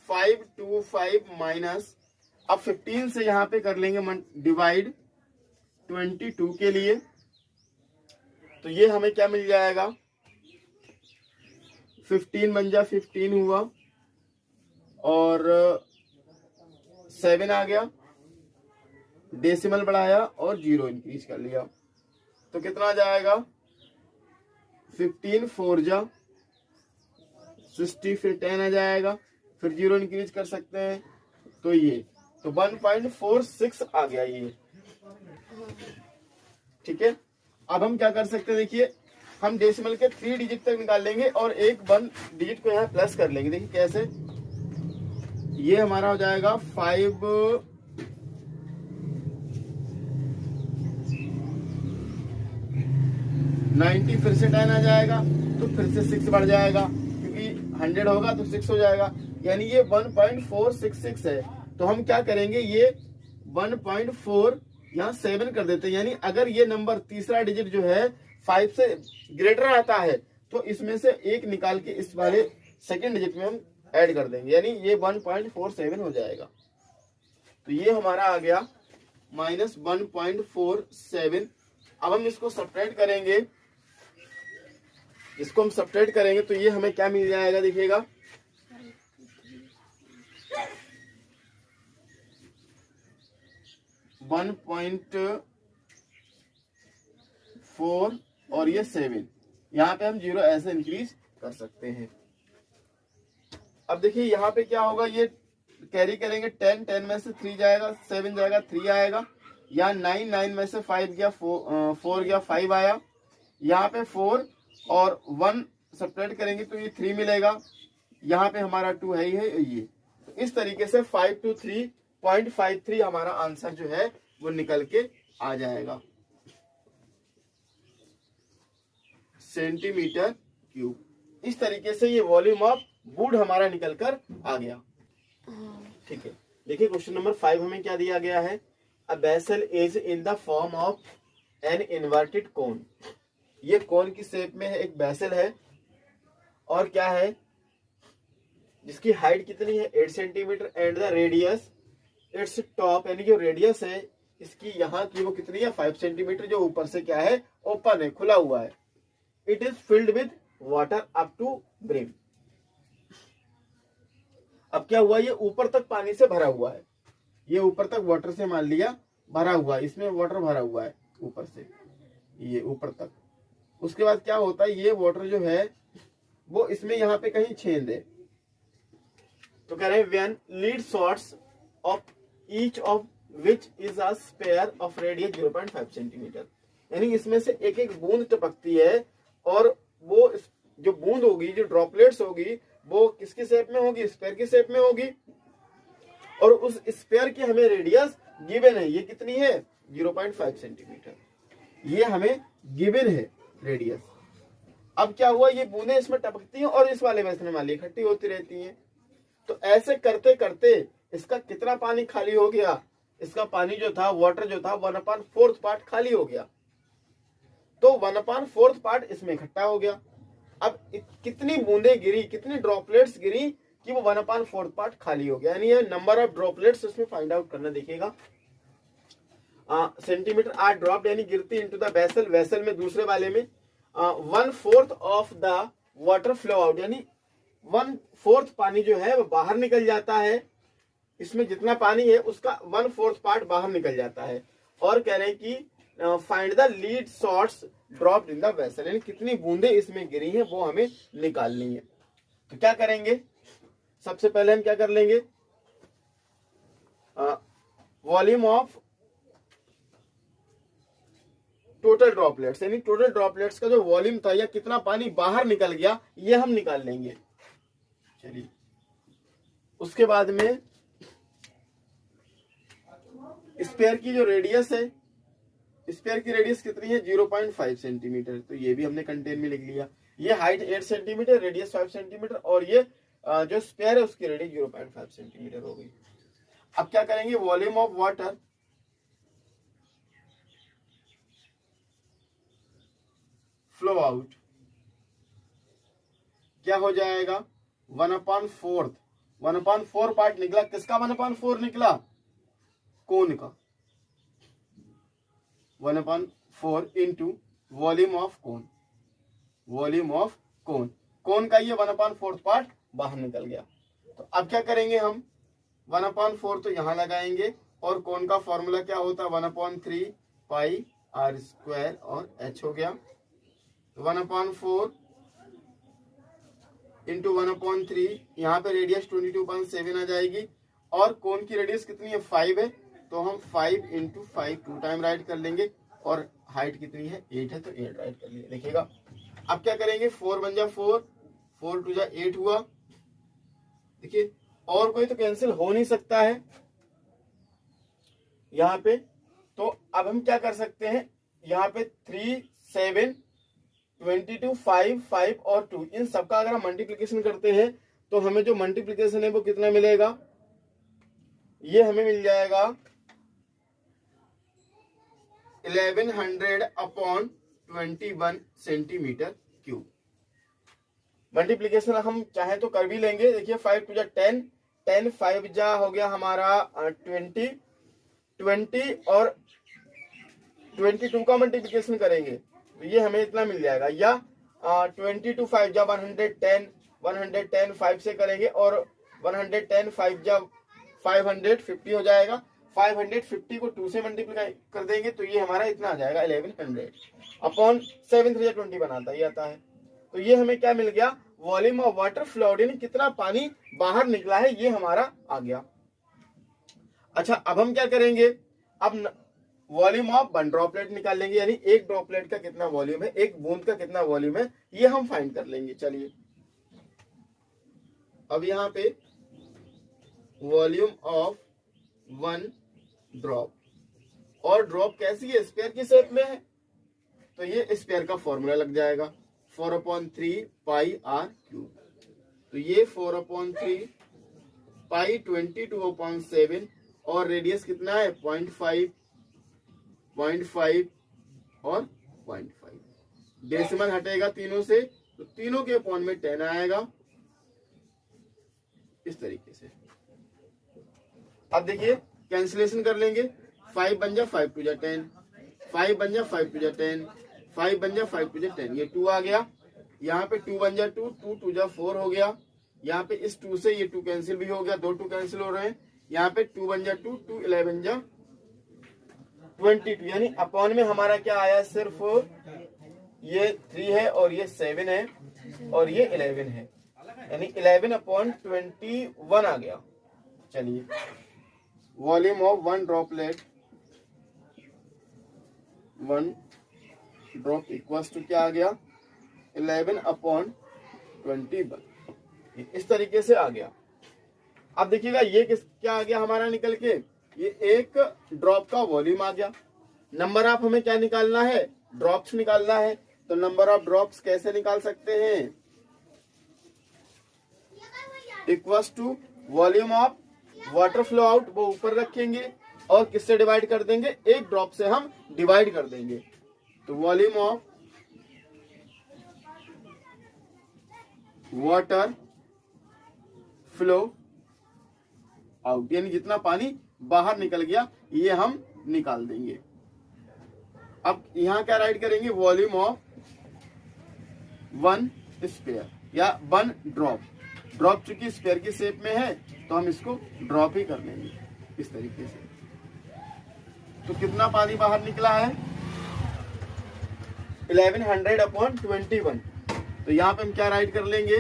5 2 5 माइनस, अब 15 से यहाँ पे कर लेंगे डिवाइड 22 के लिए, तो ये हमें क्या मिल जाएगा, 15 बन जा 15 हुआ और 7 आ गया, डेसिमल बढ़ाया और 0 इंक्रीज कर लिया, तो कितना आ जाएगा, 15 4 जा 60, फिर 10 आ जाएगा, फिर 0 इंक्रीज कर सकते हैं तो ये, तो 1.46 आ गया ये। ठीक है, अब हम क्या कर सकते हैं, देखिए हम डेसिमल के 3 डिजिट तक निकाल लेंगे और एक 1 डिजिट को यहाँ प्लस कर लेंगे। देखिए कैसे, ये हमारा हो जाएगा 590, फिर से 10 आ जाएगा तो फिर से 6 बढ़ जाएगा क्योंकि 100 होगा तो 6 हो जाएगा, यानी ये 1.466 है। तो हम क्या करेंगे, ये 1.4 यहाँ 7 कर देते हैं, यानी अगर ये नंबर तीसरा डिजिट जो है 5 से ग्रेटर आता है तो इसमें से एक निकाल के इस वाले सेकेंड डिजिट में हम ऐड कर देंगे, यानी ये 1.47 हो जाएगा। तो ये हमारा आ गया -1.47। अब हम इसको सब्ट्रैक्ट करेंगे इसको हम सब्ट्रैक्ट करेंगे तो ये हमें क्या मिल जाएगा, देखिएगा 1.4 और ये 7, यहाँ पे हम 0 ऐसे इंक्रीज कर सकते हैं। अब देखिए यहाँ पे क्या होगा, ये कैरी करेंगे 10, 10 में से 3 जाएगा, 7 जाएगा, 3 आएगा। यहाँ 9, 9 में से 5 गया, 4 गया, 5 आया। यहाँ पे 4 और 1 सब्ट्रैक्ट करेंगे तो ये 3 मिलेगा। यहाँ पे हमारा 2 है ही है ये। तो इस तरीके से 523.53 हमारा आंसर जो है वो निकल के आ जाएगा सेंटीमीटर क्यूब। इस तरीके से ये वॉल्यूम ऑफ वुड हमारा निकल कर आ गया। ठीक है, देखिए क्वेश्चन नंबर 5 हमें क्या दिया गया है, a vessel is in the form of an inverted कोन। ये कोन की शेप में है, एक वेसल है और क्या है, जिसकी हाइट कितनी है 8 centimetre and the radius its top, यानी जो रेडियस है इसकी यहाँ की वो कितनी है 5 सेंटीमीटर, जो ऊपर से क्या है ओपन है, खुला हुआ है। It is filled with water up to brim. अब क्या हुआ, ये ऊपर तक पानी से भरा हुआ है, ये ऊपर तक वाटर से मान लिया भरा हुआ है, इसमें वाटर भरा हुआ है ऊपर से ये ऊपर तक। उसके बाद क्या होता है, ये वाटर जो है वो इसमें यहाँ पे कहीं छेद है, तो कह रहे हैं when lead shots of each of which is a sphere of radius 0.5 centimetre. यानी इसमें से एक एक बूंद टपकती है और वो जो बूंद होगी, जो ड्रॉपलेट्स होगी, वो किसकी शेप में होगी, स्पेयर की शेप में होगी। और उस स्पेयर की हमें रेडियस गिवन है, ये कितनी है 0.5 सेंटीमीटर, ये हमें गिवन है रेडियस। अब क्या हुआ, ये बूंदें इसमें टपकती हैं और इस वाले वेसल में मान ली इकट्ठी होती रहती हैं। तो ऐसे करते करते इसका कितना पानी खाली हो गया, इसका पानी जो था, वाटर जो था 1/4 पार्ट खाली हो गया। तो 1/4 पार्ट इसमें इकट्ठा हो गया। अब कितनी बूंदें गिरी, कितनी ड्रॉपलेट्स गिरी कि वो 1/4 पार्ट खाली हो गया, यानी ये नंबर ऑफ ड्रॉपलेट्स इसमें फाइंड आउट करना। देखिएगा सेंटीमीटर आर ड्रॉप्ड यानी गिरती इनटू द वेसल, वेसल में दूसरे वाले में 1/4 of the water flow out, यानी 1/4 पानी जो है वो बाहर निकल जाता है। इसमें जितना पानी है उसका 1/4 पार्ट बाहर निकल जाता है। और कह रहे हैं कि find the lead shots dropped in the vessel, यानी कितनी बूंदें इसमें गिरी हैं वो हमें निकालनी है। तो क्या करेंगे, सबसे पहले हम क्या कर लेंगे, वॉल्यूम ऑफ टोटल ड्रॉपलेट्स, यानी टोटल ड्रॉपलेट्स का जो वॉल्यूम था या कितना पानी बाहर निकल गया ये हम निकाल लेंगे। चलिए, उसके बाद में स्पेयर की जो रेडियस है, स्पेयर की रेडियस कितनी है 0.5 सेंटीमीटर, तो ये भी हमने कंटेन में लिख लिया। ये हाइट 8 सेंटीमीटर, रेडियस 5 सेंटीमीटर और ये जो स्पेयर है उसकी रेडियस 0.5 सेंटीमीटर हो गई। अब क्या करेंगे, volume of water flow out क्या हो जाएगा 1/4, 1/4 पार्ट निकला, किसका 1/4 निकला, कोन का 1/4 into volume of cone, volume of cone, cone का ये 1/4 पार्ट बाहर निकल गया। तो अब क्या करेंगे हम, 1/4 तो यहां लगाएंगे और कोन का फॉर्मूला क्या होता है 1/3 पाई r स्क्वायर और h हो गया। 1/4 इंटू 1/3, यहाँ पे रेडियस 22.7 आ जाएगी और कोन की रेडियस कितनी है 5 है, तो हम 5 इंटू 5 2 टाइम राइट कर लेंगे और हाइट कितनी है 8 है तो 8 राइट कर लिए। देखिएगा अब क्या करेंगे, 4 बन जा 4, 4 2 जा 8 हुआ। देखिए और कोई तो कैंसिल हो नहीं सकता है यहाँ पे, तो अब हम क्या कर सकते हैं, यहाँ पे 3 7 22 5 5 और 2 इन सबका अगर हम मल्टीप्लिकेशन करते हैं तो हमें जो मल्टीप्लिकेशन है वो कितना मिलेगा, ये हमें मिल जाएगा 1100/21 सेंटीमीटर क्यूब। मल्टीप्लिकेशन हम चाहे तो कर भी लेंगे। देखिए 5 2 जा 10, 10 5 जा हो गया हमारा 20, 20 और 22 का मल्टीप्लिकेशन करेंगे तो ये हमें इतना मिल जाएगा। या 20 टू 5 जा 110 5 से करेंगे और 110 5 जा 550 हो जाएगा। 550 को 2 से मल्टीप्लाई कर देंगे तो ये हमारा इतना आ जाएगा 1100 अपॉन 7 3 20 बनाता ही आता है। तो ये हमें क्या मिल गया, वॉल्यूम ऑफ वाटर फ्लोड, यानी कितना पानी बाहर निकला है, ये हमारा आ गया। अच्छा, अब हम क्या करेंगे, अब वॉल्यूम ऑफ 1 ड्रॉपलेट निकाल लेंगे, यानी एक ड्रॉपलेट का कितना वॉल्यूम है, एक बूंद का कितना वॉल्यूम है, ये हम फाइंड कर लेंगे। चलिए अब यहाँ पे वॉल्यूम ऑफ 1 ड्रॉप, और ड्रॉप कैसी है, स्फीयर की शेप में है, तो ये स्फीयर का फॉर्मूला लग जाएगा 4/3 पाई आर क्यूब। तो ये 4/3 पाई 22/7 और रेडियस कितना है 0.5 और 0.5। डेसिमल हटेगा तीनों से तो तीनों के अपॉन में 10 आएगा इस तरीके से। अब देखिए कैंसिलेशन कर लेंगे, 5 बन जा 5 टू जा 10, 5 बन जा 5 टू जा 10, 5 बन जा 5 टू जा 10, ये 2 आ गया। यहाँ पे 2 बन जा 2, 2 टू जा 4 हो गया। यहाँ पे इस 2 से ये 2 कैंसिल भी हो गया, 2 2 कैंसिल हो रहे हैं। यहाँ पे 2 बन जा 2, 2 11 जा 22, यानी अपॉन में हमारा क्या आया, सिर्फ ये 3 है और ये 7 है और ये 11 है, यानी 11/21 आ गया। चलिए volume of 1 droplet, 1 drop equals to क्या आ गया 11/21, इस तरीके से आ गया। अब देखिएगा ये क्या आ गया हमारा निकल के, ये एक ड्रॉप का वॉल्यूम आ गया। नंबर ऑफ हमें क्या निकालना है, ड्रॉप्स निकालना है। तो नंबर ऑफ ड्रॉप्स कैसे निकाल सकते हैं, equals to volume of water flow out, वो ऊपर रखेंगे और किससे डिवाइड कर देंगे, एक ड्रॉप से हम डिवाइड कर देंगे। तो volume of water flow out, यानी जितना पानी बाहर निकल गया ये हम निकाल देंगे। अब यहां क्या राइट करेंगे, वॉल्यूम ऑफ 1 स्फीयर या 1 ड्रॉप। ड्रॉप चूंकि स्फीयर की शेप में है तो हम इसको ड्रॉप ही कर लेंगे इस तरीके से। तो कितना पानी बाहर निकला है 1100/21। तो यहाँ पे हम क्या राइट कर लेंगे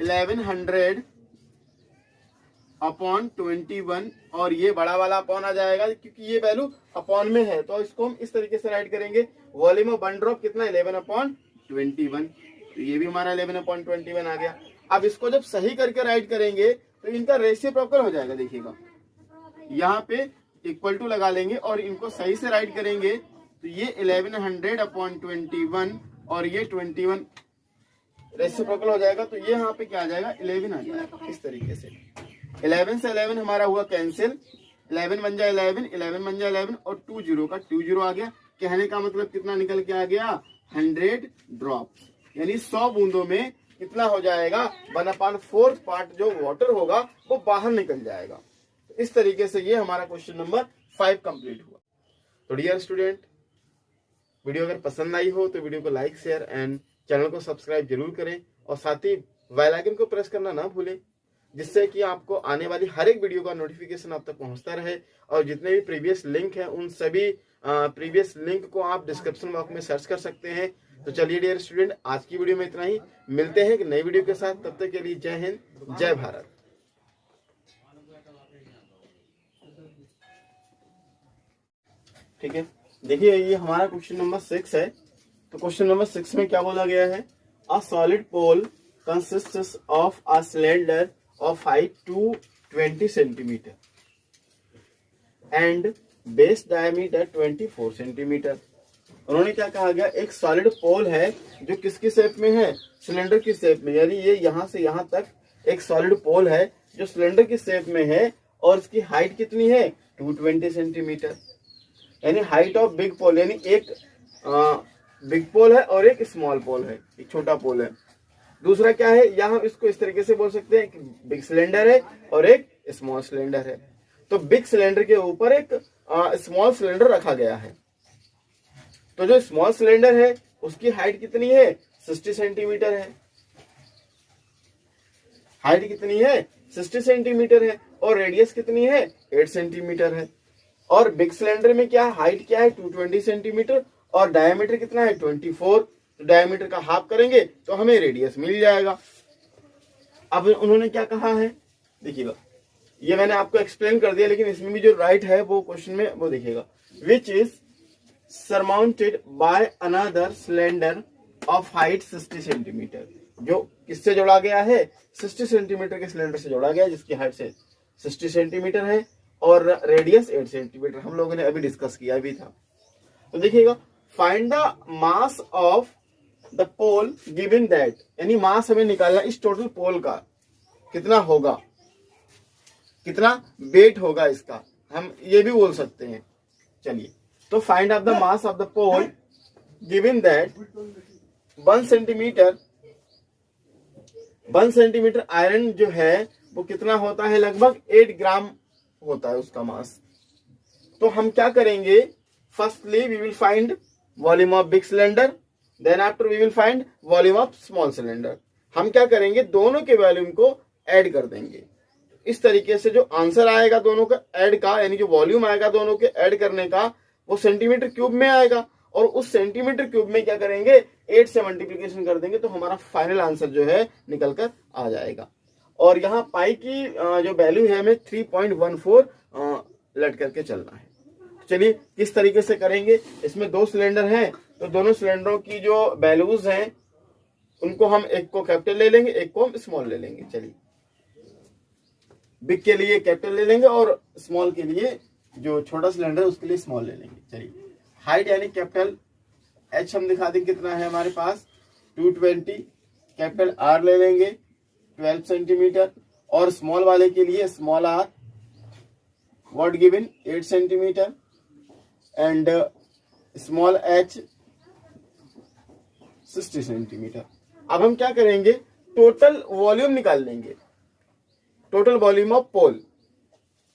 1100/21 और ये बड़ा वाला अपॉन आ जाएगा क्योंकि ये वैल्यू अपॉन में है। तो इसको हम इस तरीके से राइट करेंगे, वॉल्यूम ऑफ 1 ड्रॉप कितना 11/21। तो ये भी हमारा 11/21 आ गया। अब इसको जब सही करके राइट करेंगे तो इनका रेसिप्रोकल हो जाएगा। देखिएगा यहाँ पे इक्वल टू लगा लेंगे और इनको सही से राइट करेंगे तो ये 1100/21 और ये 21 रेसिप्रोकल हो जाएगा। तो ये यहाँ पे क्या आ जाएगा 11 आ जाएगा इस तरीके से। 11 से 11 हमारा हुआ कैंसिल, 11 बन जाए 11, 11 बन जाए 11 और 2 0 का 2 0 आ गया। कहने का मतलब कितना निकल के आ गया 100 ड्रॉप, यानी 100 बूंदों में कितना हो जाएगा 1/4 पार्ट जो वाटर होगा वो बाहर निकल जाएगा। इस तरीके से ये हमारा क्वेश्चन नंबर 5 कंप्लीट हुआ। तो डियर स्टूडेंट, वीडियो अगर पसंद आई हो तो वीडियो को लाइक शेयर एंड चैनल को सब्सक्राइब जरूर करें और साथ ही बेल आइकन को प्रेस करना ना भूलें, जिससे कि आपको आने वाली हर एक वीडियो का नोटिफिकेशन आप तक पहुंचता रहे। और जितने भी प्रीवियस लिंक हैं उन सभी प्रीवियस लिंक को आप डिस्क्रिप्शन बॉक्स में सर्च कर सकते हैं। तो चलिए डियर स्टूडेंट, आज की वीडियो में इतना ही, मिलते हैं एक नई वीडियो के साथ। तब तक के लिए जय हिंद, जय भारत। ठीक है, देखिए ये हमारा क्वेश्चन नंबर 6 है। तो क्वेश्चन नंबर 6 में क्या बोला गया है, a solid pole consists of a cylinder of height 220 centimetre and base diameter 24 centimetre. उन्होंने क्या कहा गया, एक सॉलिड पोल है जो किसकी शेप में है, सिलेंडर की शेप में, यानी ये यहाँ से यहाँ तक एक सॉलिड पोल है जो सिलेंडर की शेप में है और इसकी हाइट कितनी है 220 सेंटीमीटर, यानी हाइट ऑफ बिग पोल, यानी एक बिग पोल है और एक स्मॉल पोल है, एक छोटा पोल है। दूसरा क्या है, यहाँ इसको इस तरीके से बोल सकते हैं कि बिग सिलेंडर है और एक स्मॉल सिलेंडर है। तो बिग सिलेंडर के ऊपर एक स्मॉल सिलेंडर रखा गया है। तो जो स्मॉल सिलेंडर है उसकी हाइट कितनी है 60 सेंटीमीटर है। हाइट कितनी है 60 सेंटीमीटर है और रेडियस कितनी है 8 सेंटीमीटर है। और बिग सिलेंडर में क्या हाइट क्या है 220 सेंटीमीटर और डायमीटर कितना है 24। तो डायमीटर का हाफ करेंगे तो हमें रेडियस मिल जाएगा। अब उन्होंने क्या कहा है देखिएगा, ये मैंने आपको एक्सप्लेन कर दिया, लेकिन इसमें भी जो राइट है वो क्वेश्चन में वो देखिएगा, which is surmounted by another cylinder of height 60 centimetre. जो किससे जोड़ा गया है 60 सेंटीमीटर के सिलेंडर से जोड़ा गया है, जिसकी हाइट से 60 सेंटीमीटर है और रेडियस 8 सेंटीमीटर। हम लोगों ने अभी डिस्कस किया भी था। तो देखिएगा, find the mass of the pole given that, यानी मास हमें निकालना इस टोटल पोल का कितना होगा, कितना वेट होगा इसका, हम ये भी बोल सकते हैं। चलिए, तो find out the mass of the pole given that 1 centimetre iron जो है वो कितना होता है, लगभग 8 ग्राम होता है उसका मास। तो हम क्या करेंगे, firstly we will find volume of big cylinder, then after we will find volume of small cylinder. हम क्या करेंगे, दोनों के वॉल्यूम को ऐड कर देंगे। इस तरीके से जो आंसर आएगा दोनों का ऐड का, यानी जो वॉल्यूम आएगा दोनों के ऐड करने का, वो सेंटीमीटर क्यूब में आएगा और उस सेंटीमीटर क्यूब में क्या करेंगे 8 से मल्टीप्लीकेशन कर देंगे तो हमारा फाइनल आंसर जो है निकल कर आ जाएगा। और यहाँ पाई की जो वैल्यू है हमें 3.14 लट करके चलना है। चलिए किस तरीके से करेंगे, इसमें 2 सिलेंडर हैं तो दोनों सिलेंडरों की जो वैल्यूज हैं उनको हम एक को कैपिटल ले लेंगे, एक को हम स्मॉल ले लेंगे। चलिए, बिग के लिए कैपिटल ले लेंगे और स्मॉल के लिए जो छोटा सिलेंडर है उसके लिए स्मॉल ले लेंगे। चलिए, हाइट यानी कैपिटल एच हम दिखा देंगे कितना है हमारे पास 220, कैपिटल आर ले लेंगे 12 सेंटीमीटर और स्मॉल वाले के लिए small r what given 8 centimetre and small h 60 centimetre. अब हम क्या करेंगे, टोटल वॉल्यूम निकाल लेंगे, total volume of pole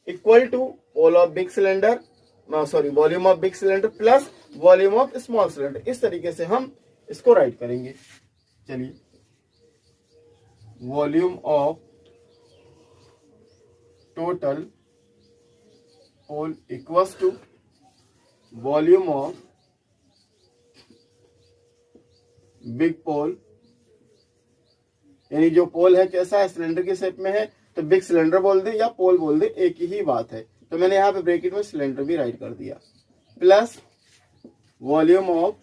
equal to pole of big cylinder, volume of big cylinder plus volume of small cylinder. इस तरीके से हम इसको राइट करेंगे। चलिए, volume of total pole equals to volume of big pole, यानी जो पोल है कैसा है सिलेंडर के शेप में है तो बिग सिलेंडर बोल दे या पोल बोल दे, एक ही बात है। तो मैंने यहां पे ब्रैकेट में सिलेंडर भी राइट कर दिया, प्लस वॉल्यूम ऑफ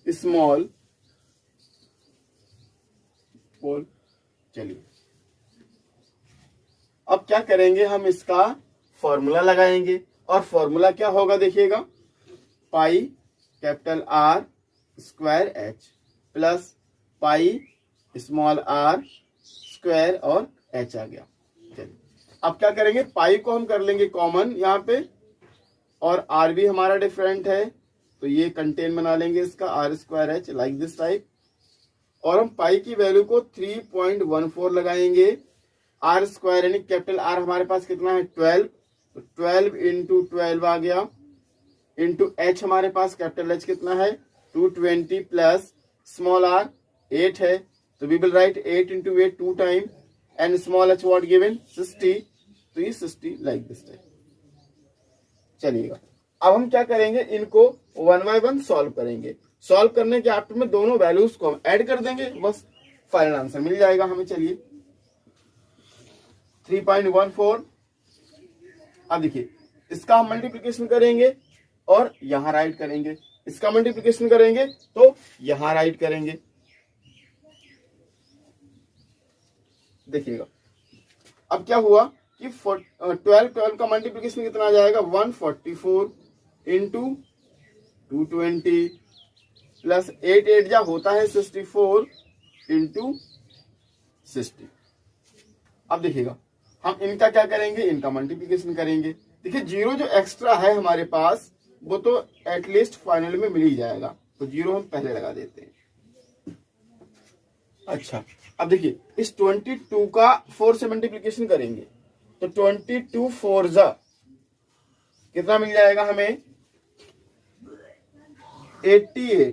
स्मॉल पोल। चलिए, अब क्या करेंगे, हम इसका फॉर्मूला लगाएंगे और फॉर्मूला क्या होगा देखिएगा, pi capital R square H plus pi small R square और एच आ गया। चलिए, अब क्या करेंगे, पाई को हम कर लेंगे कॉमन यहाँ पे और आर भी हमारा डिफरेंट है तो ये कंटेन बना लेंगे इसका R square H like this type. और हम पाई की वैल्यू को 3.14 लगाएंगे। आर स्क्वायर यानी कैपिटल आर हमारे पास कितना है 12, तो 12 इंटू 12 आ गया, इंटू एच हमारे पास कैपिटल एच कितना है 220 प्लस स्मॉल आर 8 है तो we will write 8 into 8 2 time and small H what given 60, तो ये 60 लाइक दिस टाइप। चलिएगा, अब हम क्या करेंगे, इनको 1 बाय 1 सॉल्व करेंगे। सॉल्व करने के आफ्टर में दोनों वैल्यूज को हम ऐड कर देंगे, बस फाइनल आंसर मिल जाएगा हमें। चलिए, 3.14। अब देखिए, इसका हम मल्टीप्लिकेशन करेंगे और यहां राइट करेंगे, इसका मल्टीप्लिकेशन करेंगे तो यहां राइट करेंगे। देखिएगा, अब क्या हुआ कि 12 का मल्टीप्लिकेशन कितना आ जाएगा 144 इंटू 220 प्लस 8 जा होता है 64 इंटू 60। अब देखिएगा, हम इनका क्या करेंगे, इनका मल्टीप्लिकेशन करेंगे। देखिए, जीरो जो एक्स्ट्रा है हमारे पास वो तो एटलीस्ट फाइनल में मिल ही जाएगा, तो जीरो हम पहले लगा देते हैं। अच्छा, अब देखिए, इस 22 का 4 से मल्टीप्लिकेशन करेंगे तो 22 4 जा कितना मिल जाएगा हमें 88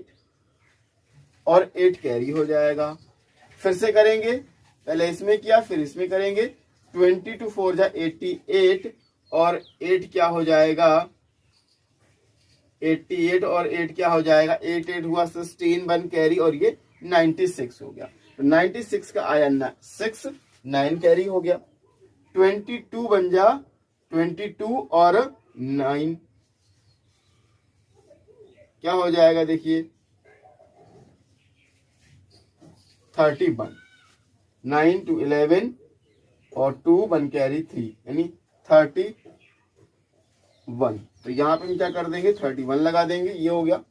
और 8 कैरी हो जाएगा। फिर से करेंगे, पहले इसमें किया फिर इसमें करेंगे। 22 4 जा 88 और 8 क्या हो जाएगा 88 और 8 क्या हो जाएगा 8 8 हुआ 16 1 कैरी और ये 96 हो गया। तो 96 का आया 6 9 कैरी हो गया। 22 बन जा 22 और 9 क्या हो जाएगा देखिए 31 9 to 11 और 2 1 कैरी 3 यानी 31। तो यहाँ पे हम क्या कर देंगे 31 लगा देंगे, ये हो गया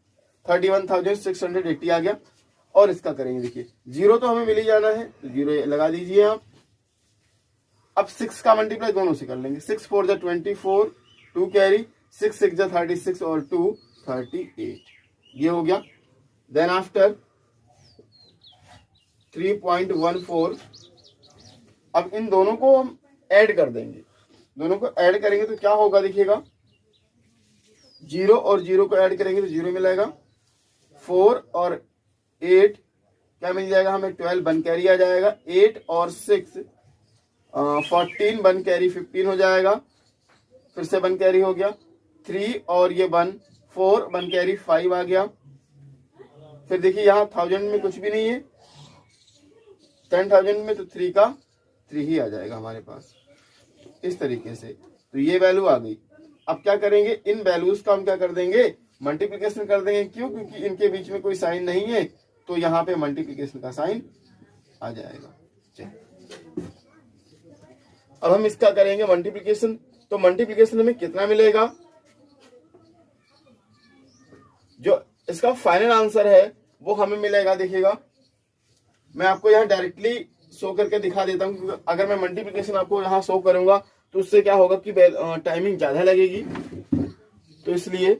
31,680 आ गया। और इसका करेंगे देखिए जीरो तो हमें मिल ही जाना है तो जीरो लगा दीजिए आप। अब 6 का मल्टीप्लाई दोनों से कर लेंगे। 6 4 जा 24 2 कैरी 6 6 जा 36 और 2 38 ये हो गया। देन आफ्टर 3.14 अब इन दोनों को हम ऐड कर देंगे। दोनों को ऐड करेंगे तो क्या होगा देखिएगा जीरो और जीरो को ऐड करेंगे तो जीरो मिलेगा। 4 और 8 क्या मिल जाएगा हमें 12 1 कैरी आ जाएगा। 8 और 6 14 1 कैरी 15 हो जाएगा। फिर से 1 कैरी हो गया। 3 और ये 1 4 1 कैरी 5 आ गया। फिर देखिए यहाँ 1000 में कुछ भी नहीं है, 10,000 में तो 3 का 3 ही आ जाएगा हमारे पास इस तरीके से। तो ये वैल्यू आ गई। अब क्या करेंगे इन वैल्यूज का हम क्या कर देंगे मल्टीप्लिकेशन कर देंगे। क्यों? क्योंकि इनके बीच में कोई साइन नहीं है तो यहाँ पे मल्टीप्लिकेशन का साइन आ जाएगा। चलिए अब हम इसका करेंगे मल्टीप्लिकेशन। तो मल्टीप्लिकेशन में कितना मिलेगा, जो इसका फाइनल आंसर है वो हमें मिलेगा। देखिएगा मैं आपको यहाँ डायरेक्टली शो करके दिखा देता हूँ, क्योंकि अगर मैं मल्टीप्लिकेशन आपको यहाँ शो करूंगा तो उससे क्या होगा कि टाइमिंग ज्यादा लगेगी। तो इसलिए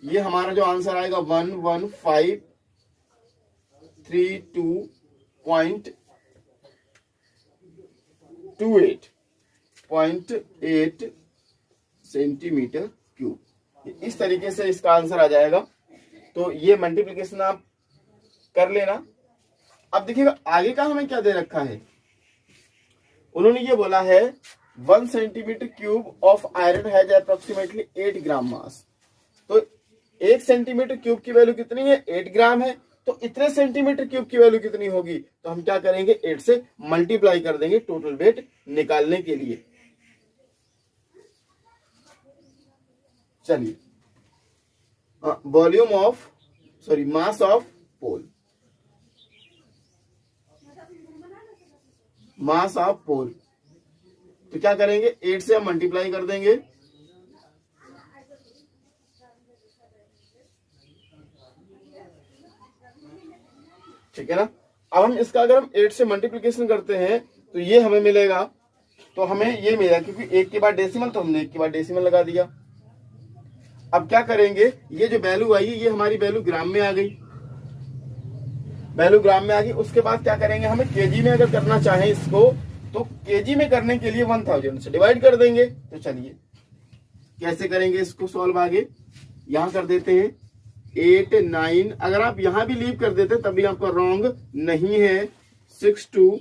ये हमारा जो आंसर आएगा 11532.28 सेंटीमीटर क्यूब, इस तरीके से इसका आंसर आ जाएगा। तो ये मल्टीप्लिकेशन आप कर लेना। अब देखिएगा आगे का हमें क्या दे रखा है, उन्होंने ये बोला है 1 centimetre cube of iron has approximately 8 ग्राम मास। तो 1 सेंटीमीटर क्यूब की वैल्यू कितनी है 8 ग्राम है। तो इतने सेंटीमीटर क्यूब की वैल्यू कितनी होगी, तो हम क्या करेंगे 8 से मल्टीप्लाई कर देंगे टोटल वेट निकालने के लिए। चलिए volume of mass of pole, mass of pole, तो क्या करेंगे 8 से हम मल्टीप्लाई कर देंगे। ठीक है ना। अब हम इसका अगर हम 8 से मल्टीप्लिकेशन करते हैं तो ये हमें मिलेगा, तो हमें ये मिलेगा क्योंकि 1 के बाद डेसिमल तो हमने 1 के बाद डेसिमल लगा दिया। अब क्या करेंगे ये जो वैल्यू आई ये हमारी वैल्यू ग्राम में आ गई, वैल्यू ग्राम में आ गई। उसके बाद क्या करेंगे हमें केजी में अगर करना चाहें इसको तो केजी में करने के लिए 1000 से डिवाइड कर देंगे। तो चलिए कैसे करेंगे इसको सॉल्व, आगे यहां कर देते हैं 8 9, अगर आप यहां भी लीव कर देते तभी आपका रॉन्ग नहीं है। 6 2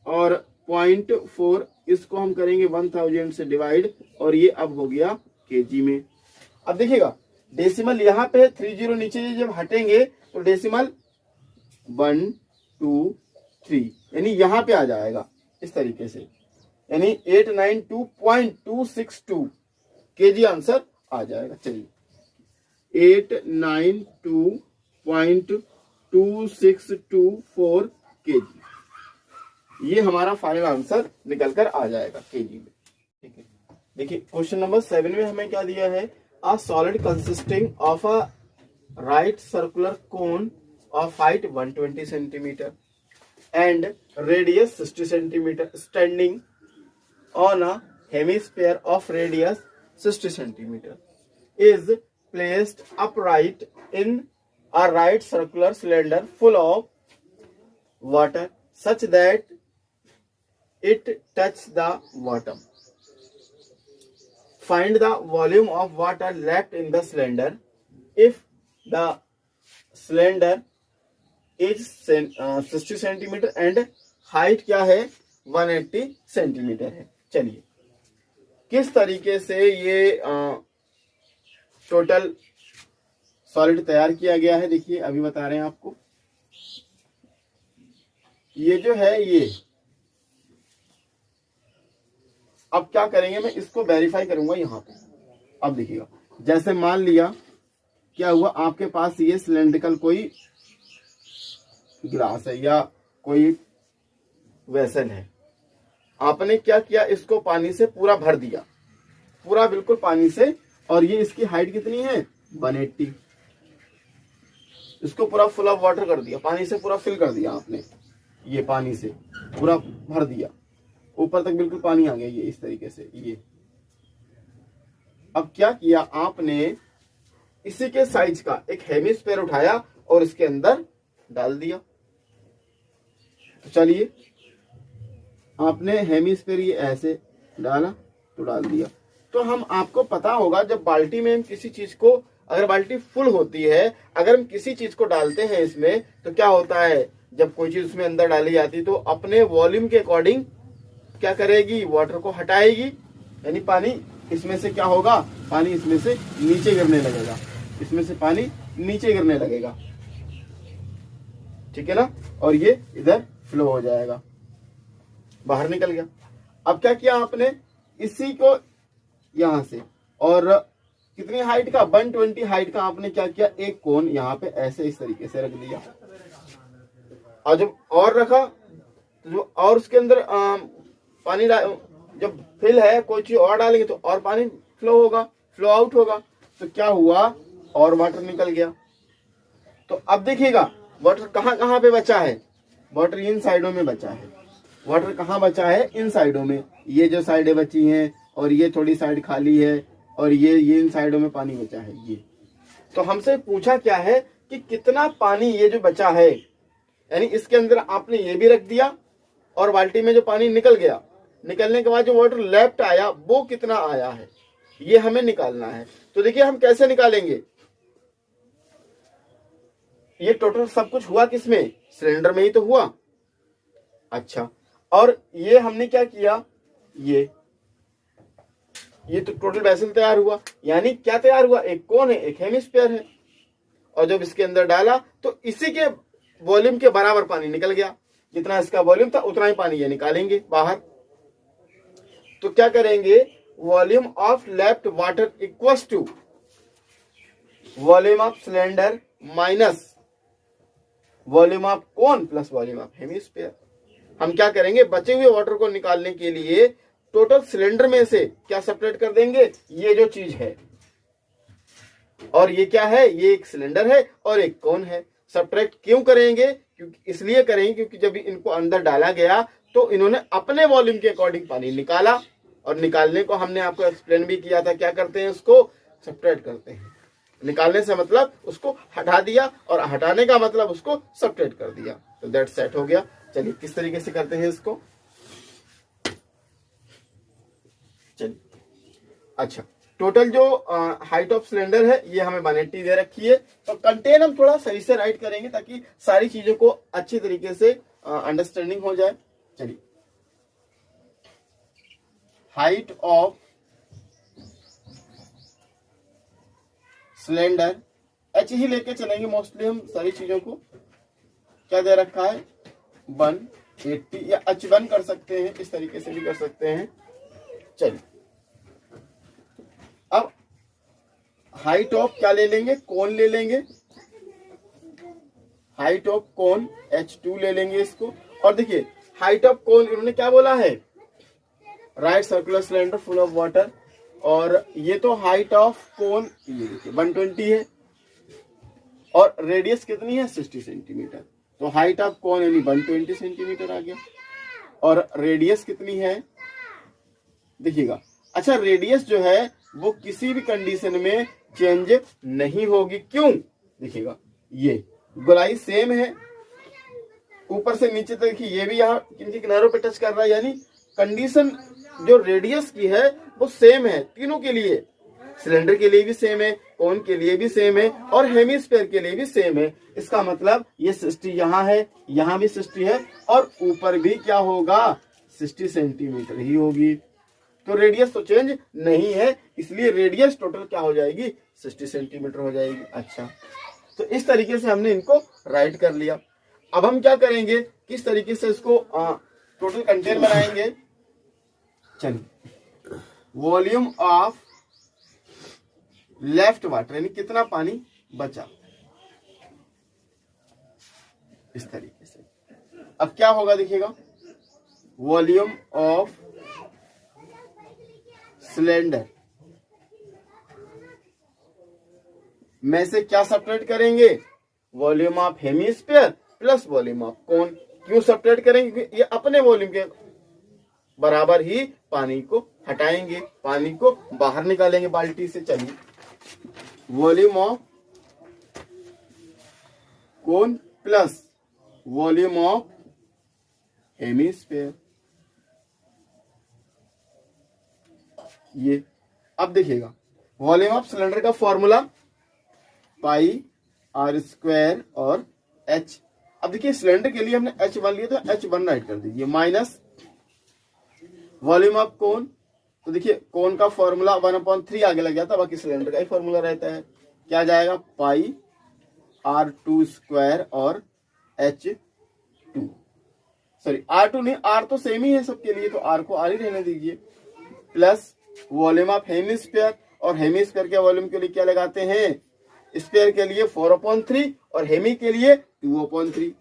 और 0.4 इसको हम करेंगे 1000 से डिवाइड और ये अब हो गया केजी में। अब देखिएगा डेसिमल यहाँ पे 30 नीचे जब हटेंगे तो डेसिमल 1 2 3 यानी यहाँ पे आ जाएगा इस तरीके से, यानी 892.262 केजी आंसर आ जाएगा। चलिए 892.2624 केजी, ये हमारा फाइनल आंसर निकल कर आ जाएगा केजी में। ठीक है, देखिए क्वेश्चन नंबर 7 में हमें क्या दिया है, a solid consisting of a right circular cone of height 120 centimeter and radius 60 centimeter standing on a hemisphere of radius 60 centimeter is placed upright in a right circular cylinder full of water such that it touches the bottom. Find the volume of water left in the cylinder if the cylinder as 60 centimetre and height क्या है 180 centimetre है। चलिए किस तरीके से ये total solid तैयार किया गया है, देखिए अभी बता रहे हैं आपको। ये जो है ये अब क्या करेंगे, मैं इसको वेरीफाई करूंगा यहां पे। अब देखिएगा, जैसे मान लिया क्या हुआ, आपके पास ये सिलेंड्रिकल कोई गिलास है या कोई वेसल है, आपने क्या किया, इसको पानी से पूरा भर दिया, पूरा बिल्कुल पानी से, और ये इसकी हाइट कितनी है 180। इसको पूरा फुल ऑफ वाटर कर दिया, पानी से पूरा फिल कर दिया आपने, ये पानी से पूरा भर दिया, ऊपर तक बिल्कुल पानी आ गया, ये इस तरीके से। ये अब क्या किया आपने, इसी के साइज का एक हेमिस्फीयर उठाया और इसके अंदर डाल दिया। तो चलिए, आपने हेमिस्फीयर ये ऐसे डाला तो डाल दिया। तो हम आपको पता होगा, जब बाल्टी में हम किसी चीज को, अगर बाल्टी फुल होती है, अगर हम किसी चीज को डालते हैं इसमें, तो क्या होता है, जब कोई चीज उसमें अंदर डाली जाती है तो अपने वॉल्यूम के अकॉर्डिंग क्या करेगी, वाटर को हटाएगी, यानी पानी इसमें से क्या होगा, पानी इसमें से नीचे गिरने लगेगा, इसमें से पानी नीचे गिरने लगेगा, ठीक है ना, और ये इधर फ्लो हो जाएगा, बाहर निकल गया। अब क्या किया आपने, इसी को यहां से, और कितनी हाइट का 120 हाइट का आपने क्या किया, एक कोन यहाँ पे ऐसे इस तरीके से रख दिया, और जब और रखा तो और उसके अंदर पानी जब फिल है, कोई चीज और डालेंगे तो और पानी फ्लो होगा, फ्लो आउट होगा, तो क्या हुआ, और वाटर निकल गया। तो अब देखिएगा वाटर कहाँ कहाँ पे बचा है, वाटर इन साइडों में बचा है, वाटर कहाँ बचा है, इन साइडों में, ये जो साइडें बची हैं और ये थोड़ी साइड खाली है, और ये इन साइडों में पानी बचा है ये। तो हमसे पूछा क्या है कि कितना पानी ये जो बचा है, यानी इसके अंदर आपने ये भी रख दिया, और बाल्टी में जो पानी निकल गया, निकलने के बाद जो वाटर लेफ्ट आया वो कितना आया है, ये हमें निकालना है। तो देखिए हम कैसे निकालेंगे, ये टोटल सब कुछ हुआ किसमें, सिलेंडर में ही तो हुआ। अच्छा, और ये हमने क्या किया, ये तो टोटल बेसिन तैयार हुआ, यानी क्या तैयार हुआ, एक कोन है, एक हेमिस्फीयर है, और जब इसके अंदर डाला तो इसी के वॉल्यूम के बराबर पानी निकल गया, जितना इसका वॉल्यूम था उतना ही पानी ये निकालेंगे बाहर। तो क्या करेंगे, volume of left water equals to volume of cylinder minus volume of cone plus volume of hemisphere. हम क्या करेंगे, बचे हुए वाटर को निकालने के लिए टोटल सिलेंडर में से क्या सेपरेट कर देंगे, ये जो चीज है, और ये क्या है, ये एक सिलेंडर है और एक कोन है। सब्ट्रैक्ट क्यों करेंगे, क्योंकि इसलिए करेंगे क्योंकि जब इनको अंदर डाला गया तो इन्होंने अपने वॉल्यूम के अकॉर्डिंग पानी निकाला, और निकालने को हमने आपको एक्सप्लेन भी किया था, क्या करते हैं, उसको सब्ट्रैक्ट करते हैं। निकालने से मतलब उसको हटा दिया, और हटाने का मतलब उसको सब्ट्रैक्ट कर दिया, तो दैट सेट हो गया। चलिए किस तरीके से करते हैं इसको, चलिए। अच्छा, टोटल जो हाइट ऑफ सिलेंडर है ये हमें 180 दे रखी है, तो कंटेन हम थोड़ा सही से राइट करेंगे ताकि सारी चीजों को अच्छी तरीके से अंडरस्टैंडिंग हो जाए। चलिए, हाइट ऑफ सिलेंडर एच ही लेके चलेंगे मोस्टली हम सारी चीजों को। क्या दे रखा है 180, या H1 कर सकते हैं, इस तरीके से भी कर सकते हैं। चलिए, अब हाइट ऑफ क्या ले लेंगे, कोन ले लेंगे, हाइट ऑफ कोन H2 ले लेंगे इसको। और देखिए हाइट ऑफ कोन इन्होंने क्या बोला है, right circular cylinder full of water, और ये तो हाइट ऑफ कोन ये देखिए 120 है, और रेडियस कितनी है 60 सेंटीमीटर, तो हाइट ऑफ कोन यानी 120 सेंटीमीटर आ गया, और रेडियस कितनी है देखिएगा। अच्छा, रेडियस जो है वो किसी भी कंडीशन में चेंज नहीं होगी, क्यों, देखिएगा ये गोलाई सेम है, ऊपर से नीचे तक देखिए, ये भी यहाँ किन किनारों पे टच कर रहा है, यानी कंडीशन जो रेडियस की है वो सेम है तीनों के लिए, सिलेंडर के लिए भी सेम है, कोन के लिए भी सेम है और हेमिस्फीयर के लिए भी सेम है। इसका मतलब ये 60 यहाँ है, यहाँ भी 60 है और ऊपर भी क्या होगा 60 सेंटीमीटर ही होगी। तो रेडियस तो चेंज नहीं है, इसलिए रेडियस टोटल क्या हो जाएगी 60 सेंटीमीटर हो जाएगी। अच्छा, तो इस तरीके से हमने इनको राइट कर लिया। अब हम क्या करेंगे, किस तरीके से इसको टोटल कंटेन बनाएंगे। चलिए, वॉल्यूम ऑफ लेफ्ट वाटर यानी कितना पानी बचा, इस तरीके से। अब क्या होगा देखिएगा, वॉल्यूम ऑफ सिलेंडर में से क्या सब्ट्रैक्ट करेंगे, volume of hemisphere plus volume of कोन। क्यों सब्ट्रैक्ट करेंगे, क्योंकि ये अपने वॉल्यूम के बराबर ही पानी को हटाएंगे, पानी को बाहर निकालेंगे बाल्टी से। चलिए, volume of cone plus volume of hemisphere, ये। अब देखिएगा, वॉल्यूम ऑफ सिलेंडर का फॉर्मूला पाई आर स्क्वायर और एच। अब देखिए, सिलेंडर के लिए हमने H1 लिया तो H1 राइट कर दीजिए, माइनस वॉल्यूम ऑफ कोन। तो देखिए, कोन का फॉर्मूला 1/3 आगे लग जाता, बाकी सिलेंडर का ही फॉर्मूला रहता है। क्या जाएगा, पाई R2 स्क्वायर और H2, सॉरी R2 नहीं, R तो सेम ही है सबके लिए, तो R को R ही रहने दीजिए, प्लस वॉल्यूम ऑफ हेमिस्फीयर। और हेमिस्फीयर के वॉल्यूम के लिए क्या लगाते हैं, स्फीयर के लिए 4/3 और हेमी के लिए 2/3।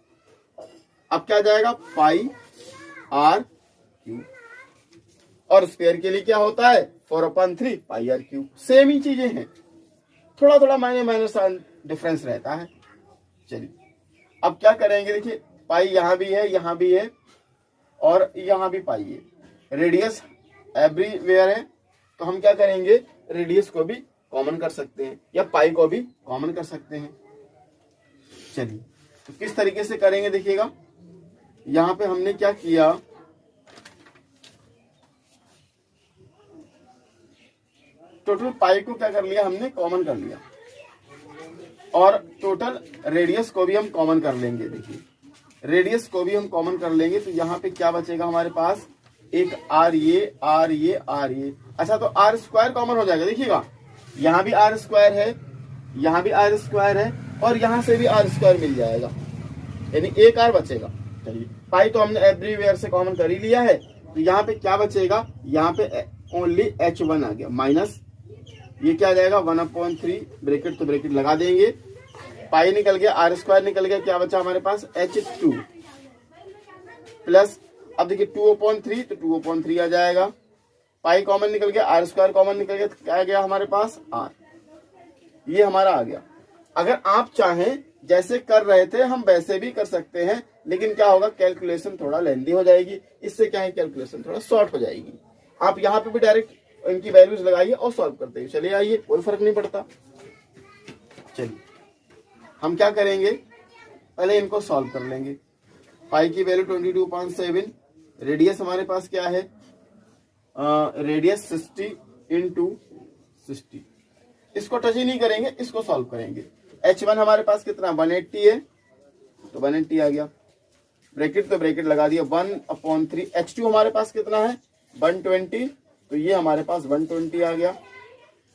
अब क्या जाएगा, पाई R3, और स्फीयर के लिए क्या होता है 4/3 पाई R3। सेम ही चीजें हैं, थोड़ा थोड़ा माइनस डिफरेंस रहता है। चलिए, अब क्या करेंगे, देखिए पाई यहां भी है, यहां भी है और यहां भी पाई है। रेडियस एवरीवेयर है, तो हम क्या करेंगे, रेडियस को भी कॉमन कर सकते हैं या पाई को भी कॉमन कर सकते हैं। चलिए, तो किस तरीके से करेंगे देखिएगा, यहां पे हमने क्या किया, टोटल पाई को क्या कर लिया हमने, कॉमन कर लिया, और टोटल रेडियस को भी हम कॉमन कर लेंगे। देखिए, रेडियस को भी हम कॉमन कर लेंगे, तो यहाँ पे क्या बचेगा हमारे पास, एक आर ये आर ये आर ये। अच्छा, तो आर स्क्वायर कॉमन हो जाएगा। देखिएगा, यहाँ भी आर स्क्वायर है, यहाँ भी आर स्क्वायर है और यहाँ से भी आर स्क्वायर मिल जाएगा, यानी एक आर बचेगा। चलिए, पाई तो हमने एवरीवेयर से कॉमन कर ही लिया है, तो यहाँ पे क्या बचेगा, यहाँ पे ओनली H1 आ गया, माइनस ये क्या आ जाएगा 1/3, ब्रैकेट तो ब्रैकेट लगा देंगे, पाई निकल गया, आर स्क्वायर निकल गया, क्या बचा हमारे पास H2 प्लस, अब देखिए 2/3 तो 2/3 आ जाएगा, पाई कॉमन निकल गया, आर स्क्वायर कॉमन निकल गया, तो क्या आ गया हमारे पास आर, ये हमारा आ गया। अगर आप चाहें जैसे कर रहे थे हम वैसे भी कर सकते हैं, लेकिन क्या होगा, कैलकुलेशन थोड़ा लेंदी हो जाएगी, इससे क्या है कैलकुलेशन थोड़ा शॉर्ट हो जाएगी। आप यहाँ पे भी डायरेक्ट इनकी वैल्यूज लगाइए और सॉल्व करते हैं, चलिए आइए, कोई फर्क नहीं पड़ता। चलिए, हम क्या करेंगे, पहले इनको सॉल्व कर लेंगे। पाई की वैल्यू 22.7, रेडियस हमारे पास क्या है, रेडियस 60 × 60, इसको टच ही नहीं करेंगे, इसको सॉल्व करेंगे। H1 हमारे पास कितना 180 है, तो 180 आ गया, ब्रैकेट तो ब्रैकेट लगा दिया, 1/3। H2 हमारे पास कितना है 120, तो ये हमारे पास 120 आ गया,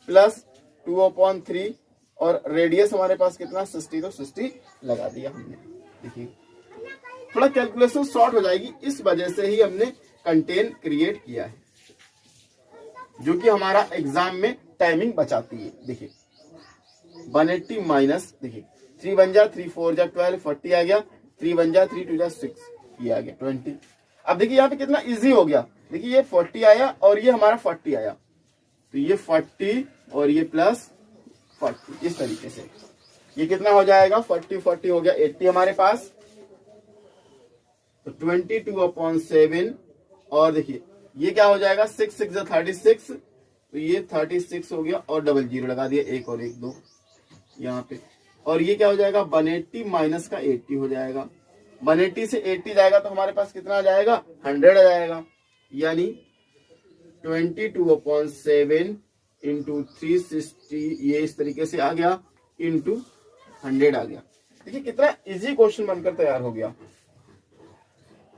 प्लस 2/3 और रेडियस हमारे पास कितना 60, तो 60 लगा दिया हमने। देखिए, थोड़ा कैलकुलेशन शॉर्ट हो जाएगी, इस वजह से ही हमने कंटेन क्रिएट किया है, जो कि हमारा एग्जाम में टाइमिंग बचाती है। देखिए, 180 माइनस, देखिए 3 1 जा 3 4 जा 12, 40 आ गया, 3 1 जा 3 2 जा 6, ये आ गया 20। अब देखिए यहाँ पे कितना इजी हो गया, देखिए ये 40 आया और ये हमारा 40 आया, तो ये 40 और ये प्लस 40, इस तरीके से ये कितना हो जाएगा, 40 40 हो गया 80 हमारे पास, तो 22/7। और देखिए ये क्या हो जाएगा, 6 6 जा 36, तो ये 36 हो गया और डबल जीरो लगा दिया, 1 और 1 2 यहाँ पे। और ये क्या हो जाएगा, 180 माइनस का 80 हो जाएगा, 180 से 80 जाएगा तो हमारे पास कितना आ जाएगा, 100 आ जाएगा, यानी 22/7 इंटू 360, ये इस तरीके से आ गया, इंटू 100 आ गया। देखिए कितना इजी क्वेश्चन बनकर तैयार हो गया।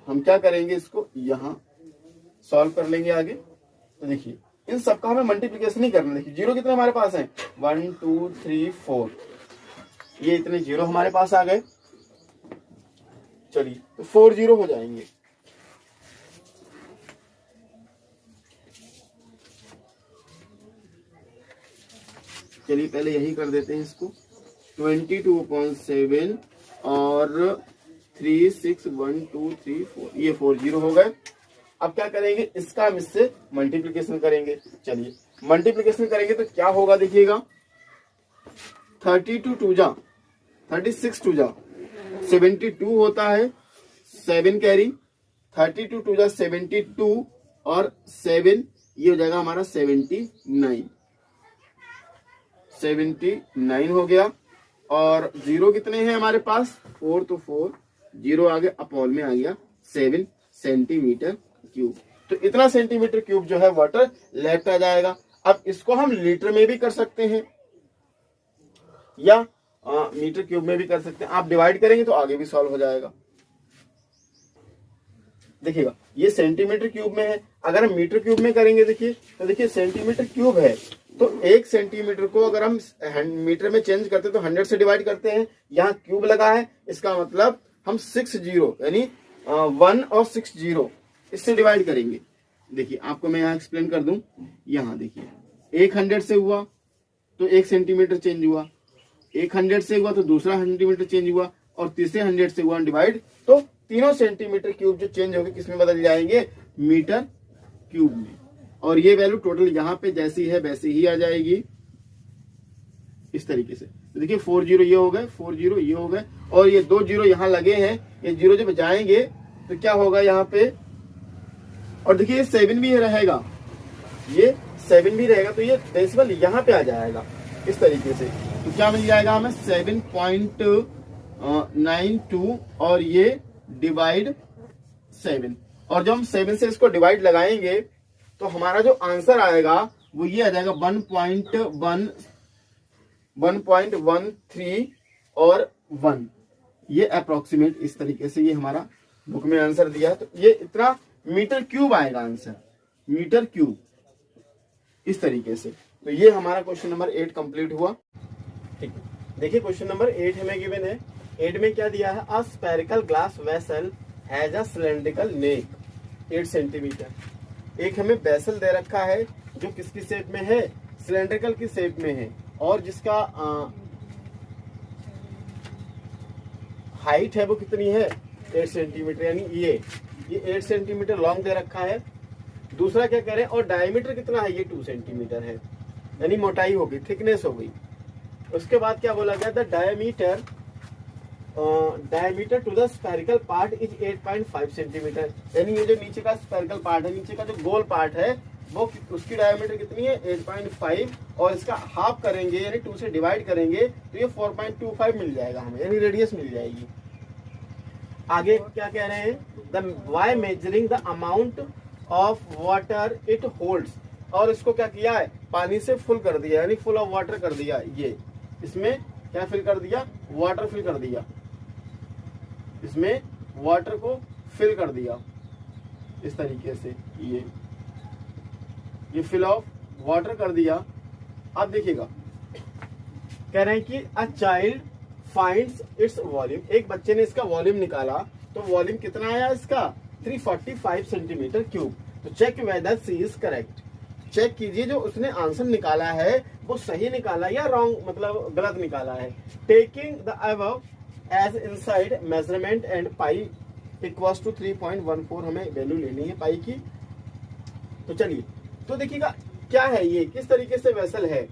हम क्या करेंगे, इसको यहां सॉल्व कर लेंगे आगे। तो देखिए इन सबका हमें मल्टीप्लिकेशन ही करना। देखिए जीरो कितने हमारे पास है, 1 2 3 4, ये इतने जीरो हमारे पास आ गए। चलिए तो 4 जीरो हो जाएंगे। चलिए पहले यही कर देते हैं इसको, 22/7 और 3 6 1 2 3 4, ये 4 जीरो हो गए। अब क्या करेंगे, इसका हम इससे मल्टीप्लिकेशन करेंगे। चलिए मल्टीप्लिकेशन करेंगे तो क्या होगा, देखिएगा 32 2 जा 36 2 जा 72 होता है, 7 कैरी, 32 2 जा 72 और 7 ये हो जाएगा हमारा 79 हो गया। और जीरो कितने हैं हमारे पास, 4, तो 4 जीरो आ गया, अपॉन में आ गया 7 सेंटीमीटर क्यूब। तो इतना सेंटीमीटर क्यूब जो है वाटर लेफ्ट आ जाएगा। अब इसको हम लीटर में भी कर सकते हैं या मीटर क्यूब में भी कर सकते हैं। आप डिवाइड करेंगे तो आगे भी सॉल्व हो जाएगा। देखिएगा ये सेंटीमीटर क्यूब में है, अगर हम मीटर क्यूब में करेंगे देखिए तो देखिए सेंटीमीटर क्यूब है, तो 1 सेंटीमीटर को अगर हम मीटर में चेंज करते हैं तो 100 से डिवाइड करते हैं। यहाँ क्यूब लगा है, इसका मतलब हम 6 जीरो यानी 1 और 6 जीरो इससे डिवाइड करेंगे। देखिए आपको मैं यहाँ एक्सप्लेन कर दूं, यहाँ देखिए 100 से हुआ तो 1 सेंटीमीटर चेंज हुआ, 100 से हुआ तो दूसरा सेंटीमीटर चेंज हुआ, और तीसरे 100 से हुआ डिवाइड, तो तीनों सेंटीमीटर क्यूब जो चेंज होंगे किस में बदल जाएंगे, मीटर क्यूब में। और ये वैल्यू टोटल यहाँ पे जैसी है वैसी ही आ जाएगी इस तरीके से। तो देखिए 4 जीरो ये हो गए, 4 जीरो ये हो गए, और ये 2 जीरो यहाँ लगे हैं, ये जीरो जब जाएंगे तो क्या होगा यहाँ पे, और देखिए ये 7 भी रहेगा, ये 7 भी रहेगा, तो ये डेसिमल यहाँ पे आ जाएगा इस तरीके से। तो क्या मिल जाएगा हमें 7.92 और ये डिवाइड 7, और जब हम 7 से इसको डिवाइड लगाएंगे तो हमारा जो आंसर आएगा वो ये आ जाएगा 1.13 और 1, ये अप्रोक्सीमेट इस तरीके से ये हमारा बुक में आंसर दिया है। तो ये इतना मीटर क्यूब आएगा आंसर, मीटर क्यूब इस तरीके से। तो ये हमारा क्वेश्चन नंबर 8 कंप्लीट हुआ। ठीक है, देखिए क्वेश्चन नंबर 8 हमें गिवन है। 8 में क्या दिया है, a spherical glass vessel has a cylindrical neck 8 centimetre. एक हमें वेसल दे रखा है जो किसकी शेप में है, सिलेंड्रिकल की शेप में है, और जिसका हाइट है वो कितनी है 8 सेंटीमीटर, यानी ये 8 सेंटीमीटर लॉन्ग दे रखा है। दूसरा क्या कह रहे हैं, और डायमीटर कितना है, ये 2 सेंटीमीटर है, यानी मोटाई हो गई, थिकनेस हो गई। उसके बाद क्या बोला गया, the diameter to the spherical part is 8.5 centimetre, यानी ये जो नीचे का स्फेरिकल पार्ट है, नीचे का जो गोल पार्ट है वो उसकी डायमीटर कितनी है 8.5, और इसका हाफ करेंगे यानी 2 से डिवाइड करेंगे तो ये 4.25 मिल जाएगा हमें, यानी रेडियस मिल जाएगी। आगे क्या कह रहे हैं, the why measuring the amount of water it holds, और इसको क्या किया है, पानी से फुल कर दिया, यानी फुल ऑफ वाटर कर दिया। ये इसमें क्या फिल कर दिया, वाटर फिल कर दिया, इसमें वाटर को फिल कर दिया इस तरीके से, ये फिल ऑफ वाटर कर दिया। अब देखिएगा कह रहे हैं कि a child finds its volume, एक बच्चे ने इसका वॉल्यूम निकाला, तो वॉल्यूम कितना आया इसका 345 सेंटीमीटर क्यूब। तो check whether C is correct, check कीजिए जो उसने आंसर निकाला है वो सही निकाला या रॉन्ग, मतलब गलत निकाला है। Taking the above as inside measurement and pi equals to 3.14 हमें वैल्यू लेनी है पाई की। तो चलिए तो देखिएगा क्या है, ये किस तरीके से वेसल है।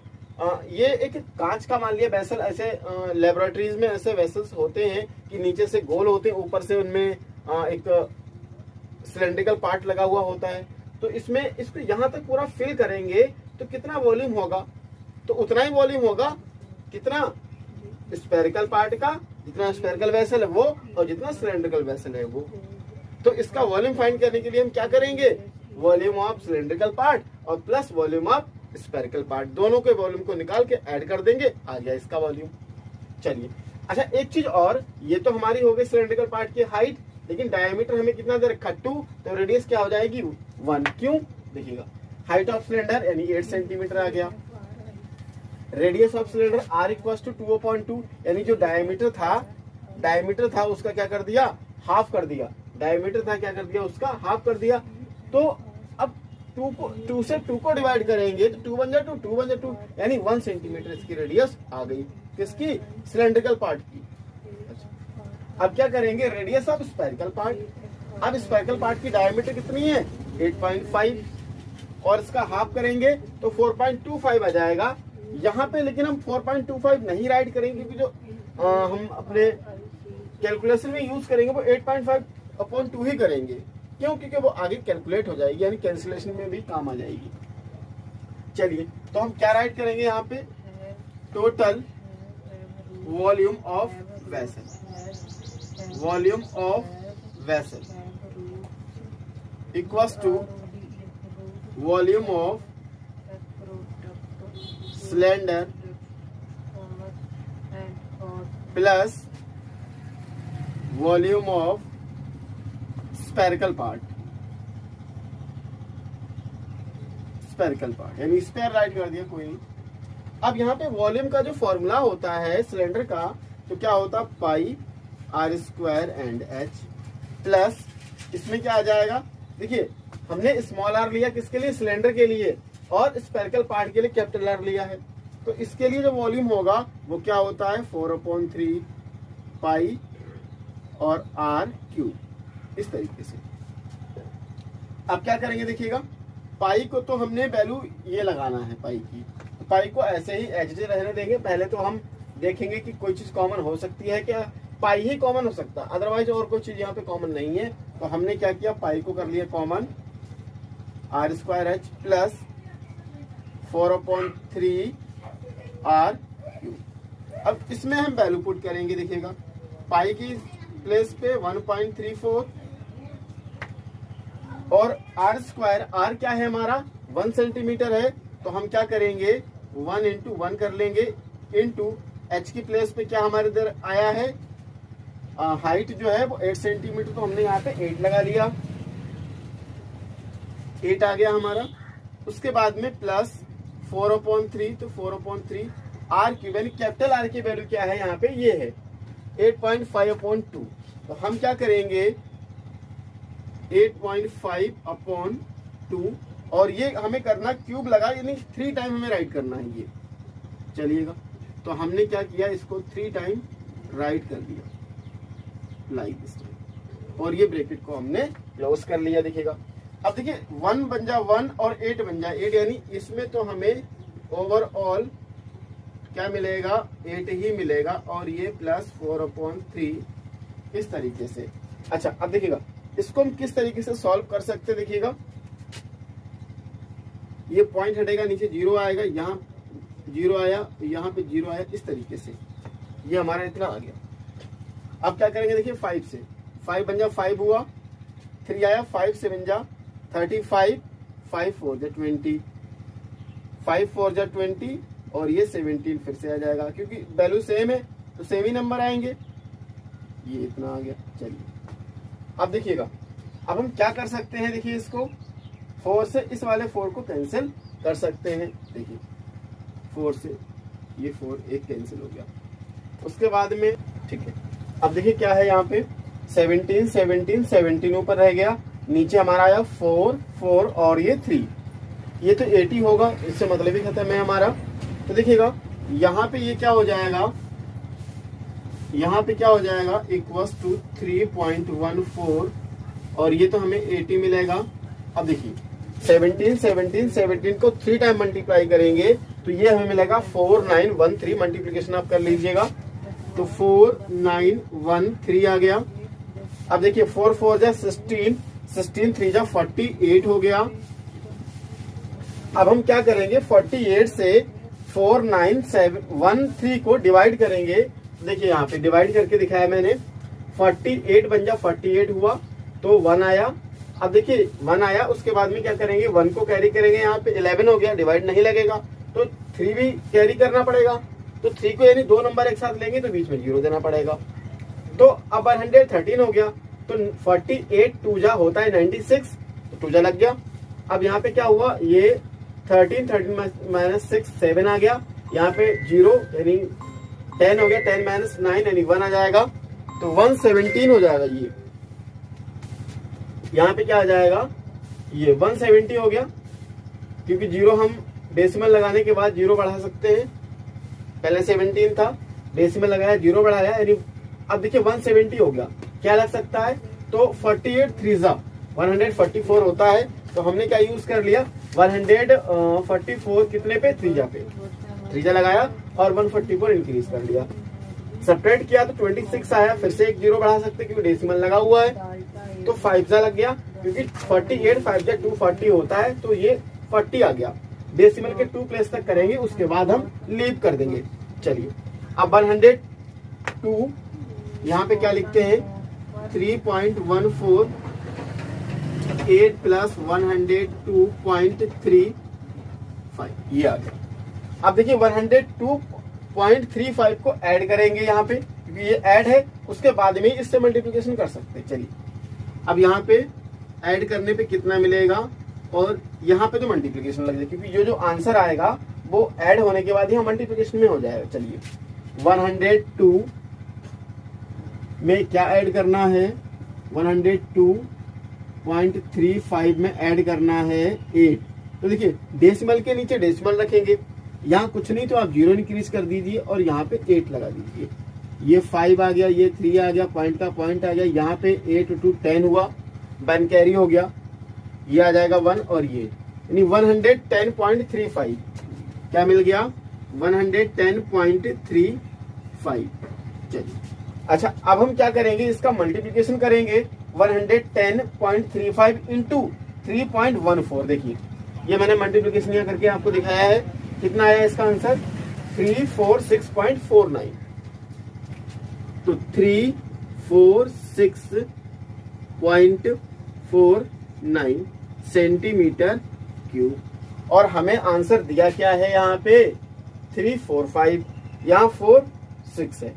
ये एक कांच का मान लिया वेसल, ऐसे लेबोरेटरीज में ऐसे वेसल्स होते हैं कि नीचे से गोल होते हैं, ऊपर से उनमें एक सिलेंड्रिकल पार्ट लगा हुआ होता है। तो इसमें इसको यहाँ तक पूरा फिल करेंगे तो कितना वॉल्यूम होगा, तो उतना ही वॉल्यूम होगा कितना स्फेरिकल पार्ट का, जितना स्फेरिकल वेसल है वो, और जितना सिलेंड्रिकल वेसल है वो। तो इसका वॉल्यूम फाइंड करने के लिए हम क्या करेंगे, वॉल्यूम ऑफ सिलेंड्रिकल पार्ट और plus volume of spherical part, दोनों के वॉल्यूम को निकाल के ऐड कर देंगे, आ गया इसका वॉल्यूम। चलिए अच्छा एक चीज और, ये तो हमारी हो गई सिलेंड्रिकल पार्ट की हाइट, लेकिन डायमीटर हमें कितना दे रखा 2, तो रेडियस क्या हो जाएगी 1। क्यों? देखिएगा हाइट ऑफ सिलेंडर यानी 8 सेंटीमीटर आ गया, radius of cylinder r equals to 2/2, यानी जो डायमीटर था उसका क्या कर दिया, हाफ कर दिया, डायमीटर था क्या कर दिया उसका हाफ कर दिया। तो अब 2 से 2 को डिवाइड करेंगे तो 2 बन जा 2 यानी 1 सेंटीमीटर इसकी रेडियस आ गई, किसकी, सिलेंड्रिकल पार्ट की। अच्छा अब क्या करेंगे, रेडियस ऑफ स्फेरिकल पार्ट। अब स्फेरिकल पार्ट की डायमीटर कितनी है 8.5 और इसका हाफ करेंगे तो 4.25 आ जाएगा यहाँ पे। लेकिन हम 4.25 नहीं राइट करेंगे क्योंकि जो हम अपने कैलकुलेशन में यूज करेंगे वो 8.5/2 ही करेंगे। क्यों? क्योंकि वो आगे कैलकुलेट हो जाएगी, यानी कैंसिलेशन में भी काम आ जाएगी। चलिए तो हम क्या राइट करेंगे यहाँ पे, total volume of vessel equals to volume of cylinder plus volume of spherical part, यानी स्पेयर राइट कर दिया कोई नहीं। अब यहाँ पे वॉल्यूम का जो फॉर्मूला होता है सिलेंडर का, तो क्या होता है पाई r² एंड h प्लस इसमें क्या आ जाएगा, देखिए हमने स्मॉल r लिया किसके लिए, सिलेंडर के लिए, और स्फेरिकल पार्ट के लिए कैपिटल R लिया है। तो इसके लिए जो वॉल्यूम होगा वो क्या होता है 4/3 पाई और r³ इस तरीके से। अब क्या करेंगे देखिएगा, पाई को तो हमने वैल्यू ये लगाना है पाई की, पाई को ऐसे ही एच रहने देंगे। पहले तो हम देखेंगे कि कोई चीज कॉमन हो सकती है क्या, पाई ही कॉमन हो सकता है, अदरवाइज और कोई चीज यहाँ पे कॉमन नहीं है। तो हमने क्या किया, पाई को कर लिया कॉमन, r² प्लस 4/3 r³। अब इसमें हम वैल्यू पुट करेंगे, देखिएगा पाई की प्लेस पे 1.34 और r² क्या है हमारा 1 सेंटीमीटर है, तो हम क्या करेंगे 1 × 1 कर लेंगे, इंटू h की प्लेस पे क्या हमारे इधर आया है, हाइट जो है वो 8 सेंटीमीटर, तो हमने यहाँ पे 8 लगा लिया, 8 आ गया हमारा। उसके बाद में प्लस 4/3, तो 4/3 r³ यानी कैपिटल R की वैल्यू क्या है यहाँ पे, ये है 8.5/2। तो हम क्या करेंगे 8.5/2, और ये हमें करना क्यूब लगा, यानी 3 टाइम हमें राइट करना है ये। चलिएगा तो हमने क्या किया, इसको 3 टाइम राइट कर दिया लाइक दिस, और ये ब्रैकेट को हमने क्लोज कर लिया। देखिएगा अब देखिए 1 बन जा 1 और 8 बन जा 8, यानी इसमें तो हमें ओवरऑल क्या मिलेगा 8 ही मिलेगा, और ये प्लस 4/3 इस तरीके से। अच्छा अब देखिएगा इसको हम किस तरीके से सॉल्व कर सकते हैं, देखिएगा ये पॉइंट हटेगा, नीचे 0 आएगा, यहाँ 0 आया, यहाँ पे 0 आया, इस तरीके से ये हमारा इतना आ गया। अब क्या करेंगे, देखिए 5 से 5 बन जा 5 हुआ, 3 आया, 5 से बन जा 35, 5 4 जा 20, 5 4 जा 20, और ये 17 फिर से आ जाएगा, क्योंकि वैल्यू सेम है तो सेम ही नंबर आएंगे। ये इतना आ गया। चलिए अब देखिएगा, अब हम क्या कर सकते हैं, देखिए इसको 4 से इस वाले 4 को कैंसिल कर सकते हैं। देखिए 4 से ये 4 एक कैंसिल हो गया। उसके बाद में ठीक है, अब देखिए क्या है यहाँ पे 17 17 17 ऊपर रह गया, नीचे हमारा आया 4 4 और ये 3, ये तो 80 होगा, इससे मतलब ही खत्म है हमारा। तो देखिएगा यहाँ पे ये क्या हो जाएगा, यहाँ पे क्या हो जाएगा इक्वल्स टू 3.14, और ये तो हमें 80 मिलेगा। अब देखिए 17 17 17 को 3 टाइम मल्टीप्लाई करेंगे तो ये हमें मिलेगा 4913, मल्टीप्लीकेशन आप कर लीजिएगा, तो 4913 आ गया। अब देखिए 4 4 जा 16, 16 3 जा 48 हो गया। अब हम क्या करेंगे 48 से 4913 को डिवाइड करेंगे। देखिए यहाँ पे डिवाइड करके दिखाया मैंने, 48 बन जा 48 हुआ, तो 1 आया, अब देखिए 1 आया, उसके बाद में क्या करेंगे, 1 को कैरी करेंगे, यहाँ पे 11 हो गया, डिवाइड नहीं लगेगा तो 3 भी कैरी करना पड़ेगा। तो 3 को यानी 2 नंबर एक साथ लेंगे तो बीच में 0 देना पड़ेगा। तो अब 113 हो गया, तो 48 2 जा होता है 96, तो 2 जा लग गया। अब यहाँ पे क्या हुआ, ये 13 माइनस 6 7 आ गया, यहाँ पे 0 यानी 10 हो गया, 10 माइनस 9 यानी 1 आ जाएगा, तो 117 हो जाएगा। ये यहाँ पे क्या आ जाएगा, ये 170 हो गया, क्योंकि 0 हम डेसिमल लगाने के बाद 0 बढ़ा सकते हैं। पहले 17 था, डेसिमल लगाया, 0 बढ़ाया, यानी अब देखिए 170 हो गया। क्या लग सकता है, तो 48 3 जा 144 होता है, तो हमने क्या यूज कर लिया, 144 कितने पे, 3 जा पे, 3 जा लगाया और 144 इंक्रीज कर लिया। सब्ट्रैक्ट किया तो 26 आया, फिर से एक 0 बढ़ा सकते क्योंकि डेसिमल लगा हुआ है, तो 5 जा लग गया, क्योंकि 48 5 जा 240 होता है, तो ये 40 आ गया। डेसिमल के 2 प्लेस तक करेंगे, उसके बाद हम लीव कर देंगे। चलिए अब 102 यहाँ पे क्या लिखते हैं, 3.14 8 प्लस 102.35 ये आ गया। अब देखिए 102.35 को ऐड करेंगे यहाँ पे, क्योंकि ये ऐड है, उसके बाद में इससे मल्टीप्लिकेशन कर सकते हैं। चलिए अब यहाँ पे ऐड करने पे कितना मिलेगा, और यहाँ पे तो मल्टीप्लिकेशन लग जाएगा, क्योंकि जो आंसर आएगा वो ऐड होने के बाद ही मल्टीप्लिकेशन में हो जाएगा। चलिए 102 में क्या ऐड करना है, 102.35 में ऐड करना है 8। तो देखिए डेसिमल के नीचे डेसिमल रखेंगे, यहाँ कुछ नहीं तो आप 0 इंक्रीज कर दीजिए और यहाँ पे 8 लगा दीजिए। ये 5 आ गया, ये 3 आ गया, पॉइंट का पॉइंट आ गया, यहाँ पे 8 to 10 हुआ, 1 कैरी हो गया, ये आ जाएगा 1 और ये, यानी 110.35 क्या मिल गया, 110.35। चलिए अच्छा, अब हम क्या करेंगे, इसका मल्टीप्लिकेशन करेंगे 110.35 इंटू 3.14। देखिए ये मैंने मल्टीप्लिकेशन यहाँ करके आपको दिखाया है, कितना आया इसका आंसर, 346.49। तो 346.49 सेंटीमीटर क्यूब, और हमें आंसर दिया क्या है, यहाँ पे 345, यहाँ 4 6 है,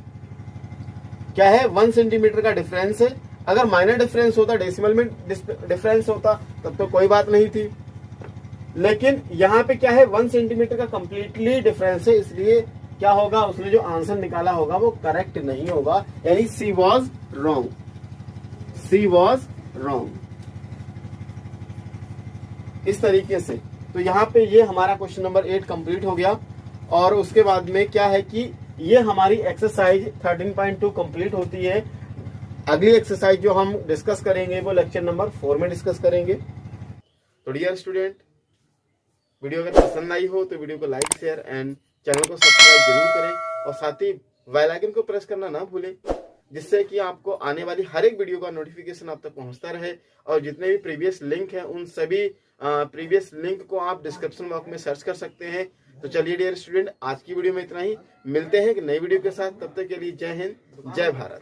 क्या है 1 सेंटीमीटर का डिफरेंस है। अगर माइनर डिफरेंस होता, डेसिमल में डिफरेंस होता, तब तो कोई बात नहीं थी, लेकिन यहाँ पे क्या है 1 सेंटीमीटर का कंप्लीटली डिफरेंस है, इसलिए क्या होगा, उसने जो आंसर निकाला होगा वो करेक्ट नहीं होगा, यानी C was wrong, C was wrong, इस तरीके से। तो यहाँ पे ये हमारा क्वेश्चन नंबर 8 कंप्लीट हो गया, और उसके बाद में क्या है कि ये हमारी एक्सरसाइज 13.2 कंप्लीट होती है। अगली एक्सरसाइज जो हम डिस्कस करेंगे वो लेक्चर नंबर 4 में डिस्कस करेंगे। तो डियर स्टूडेंट, वीडियो अगर पसंद आई हो तो वीडियो को लाइक शेयर एंड चैनल को सब्सक्राइब जरूर करें, और साथ ही बेल आइकन को प्रेस करना ना भूलें, जिससे कि आपको आने वाली हर एक वीडियो का नोटिफिकेशन आप तक पहुंचता रहे। और जितने भी प्रीवियस लिंक हैं उन सभी प्रीवियस लिंक को आप डिस्क्रिप्शन बॉक्स में सर्च कर सकते हैं। तो चलिए डियर स्टूडेंट, आज की वीडियो में इतना ही, मिलते हैं एक नई वीडियो के साथ, तब तक के लिए जय हिंद जय भारत।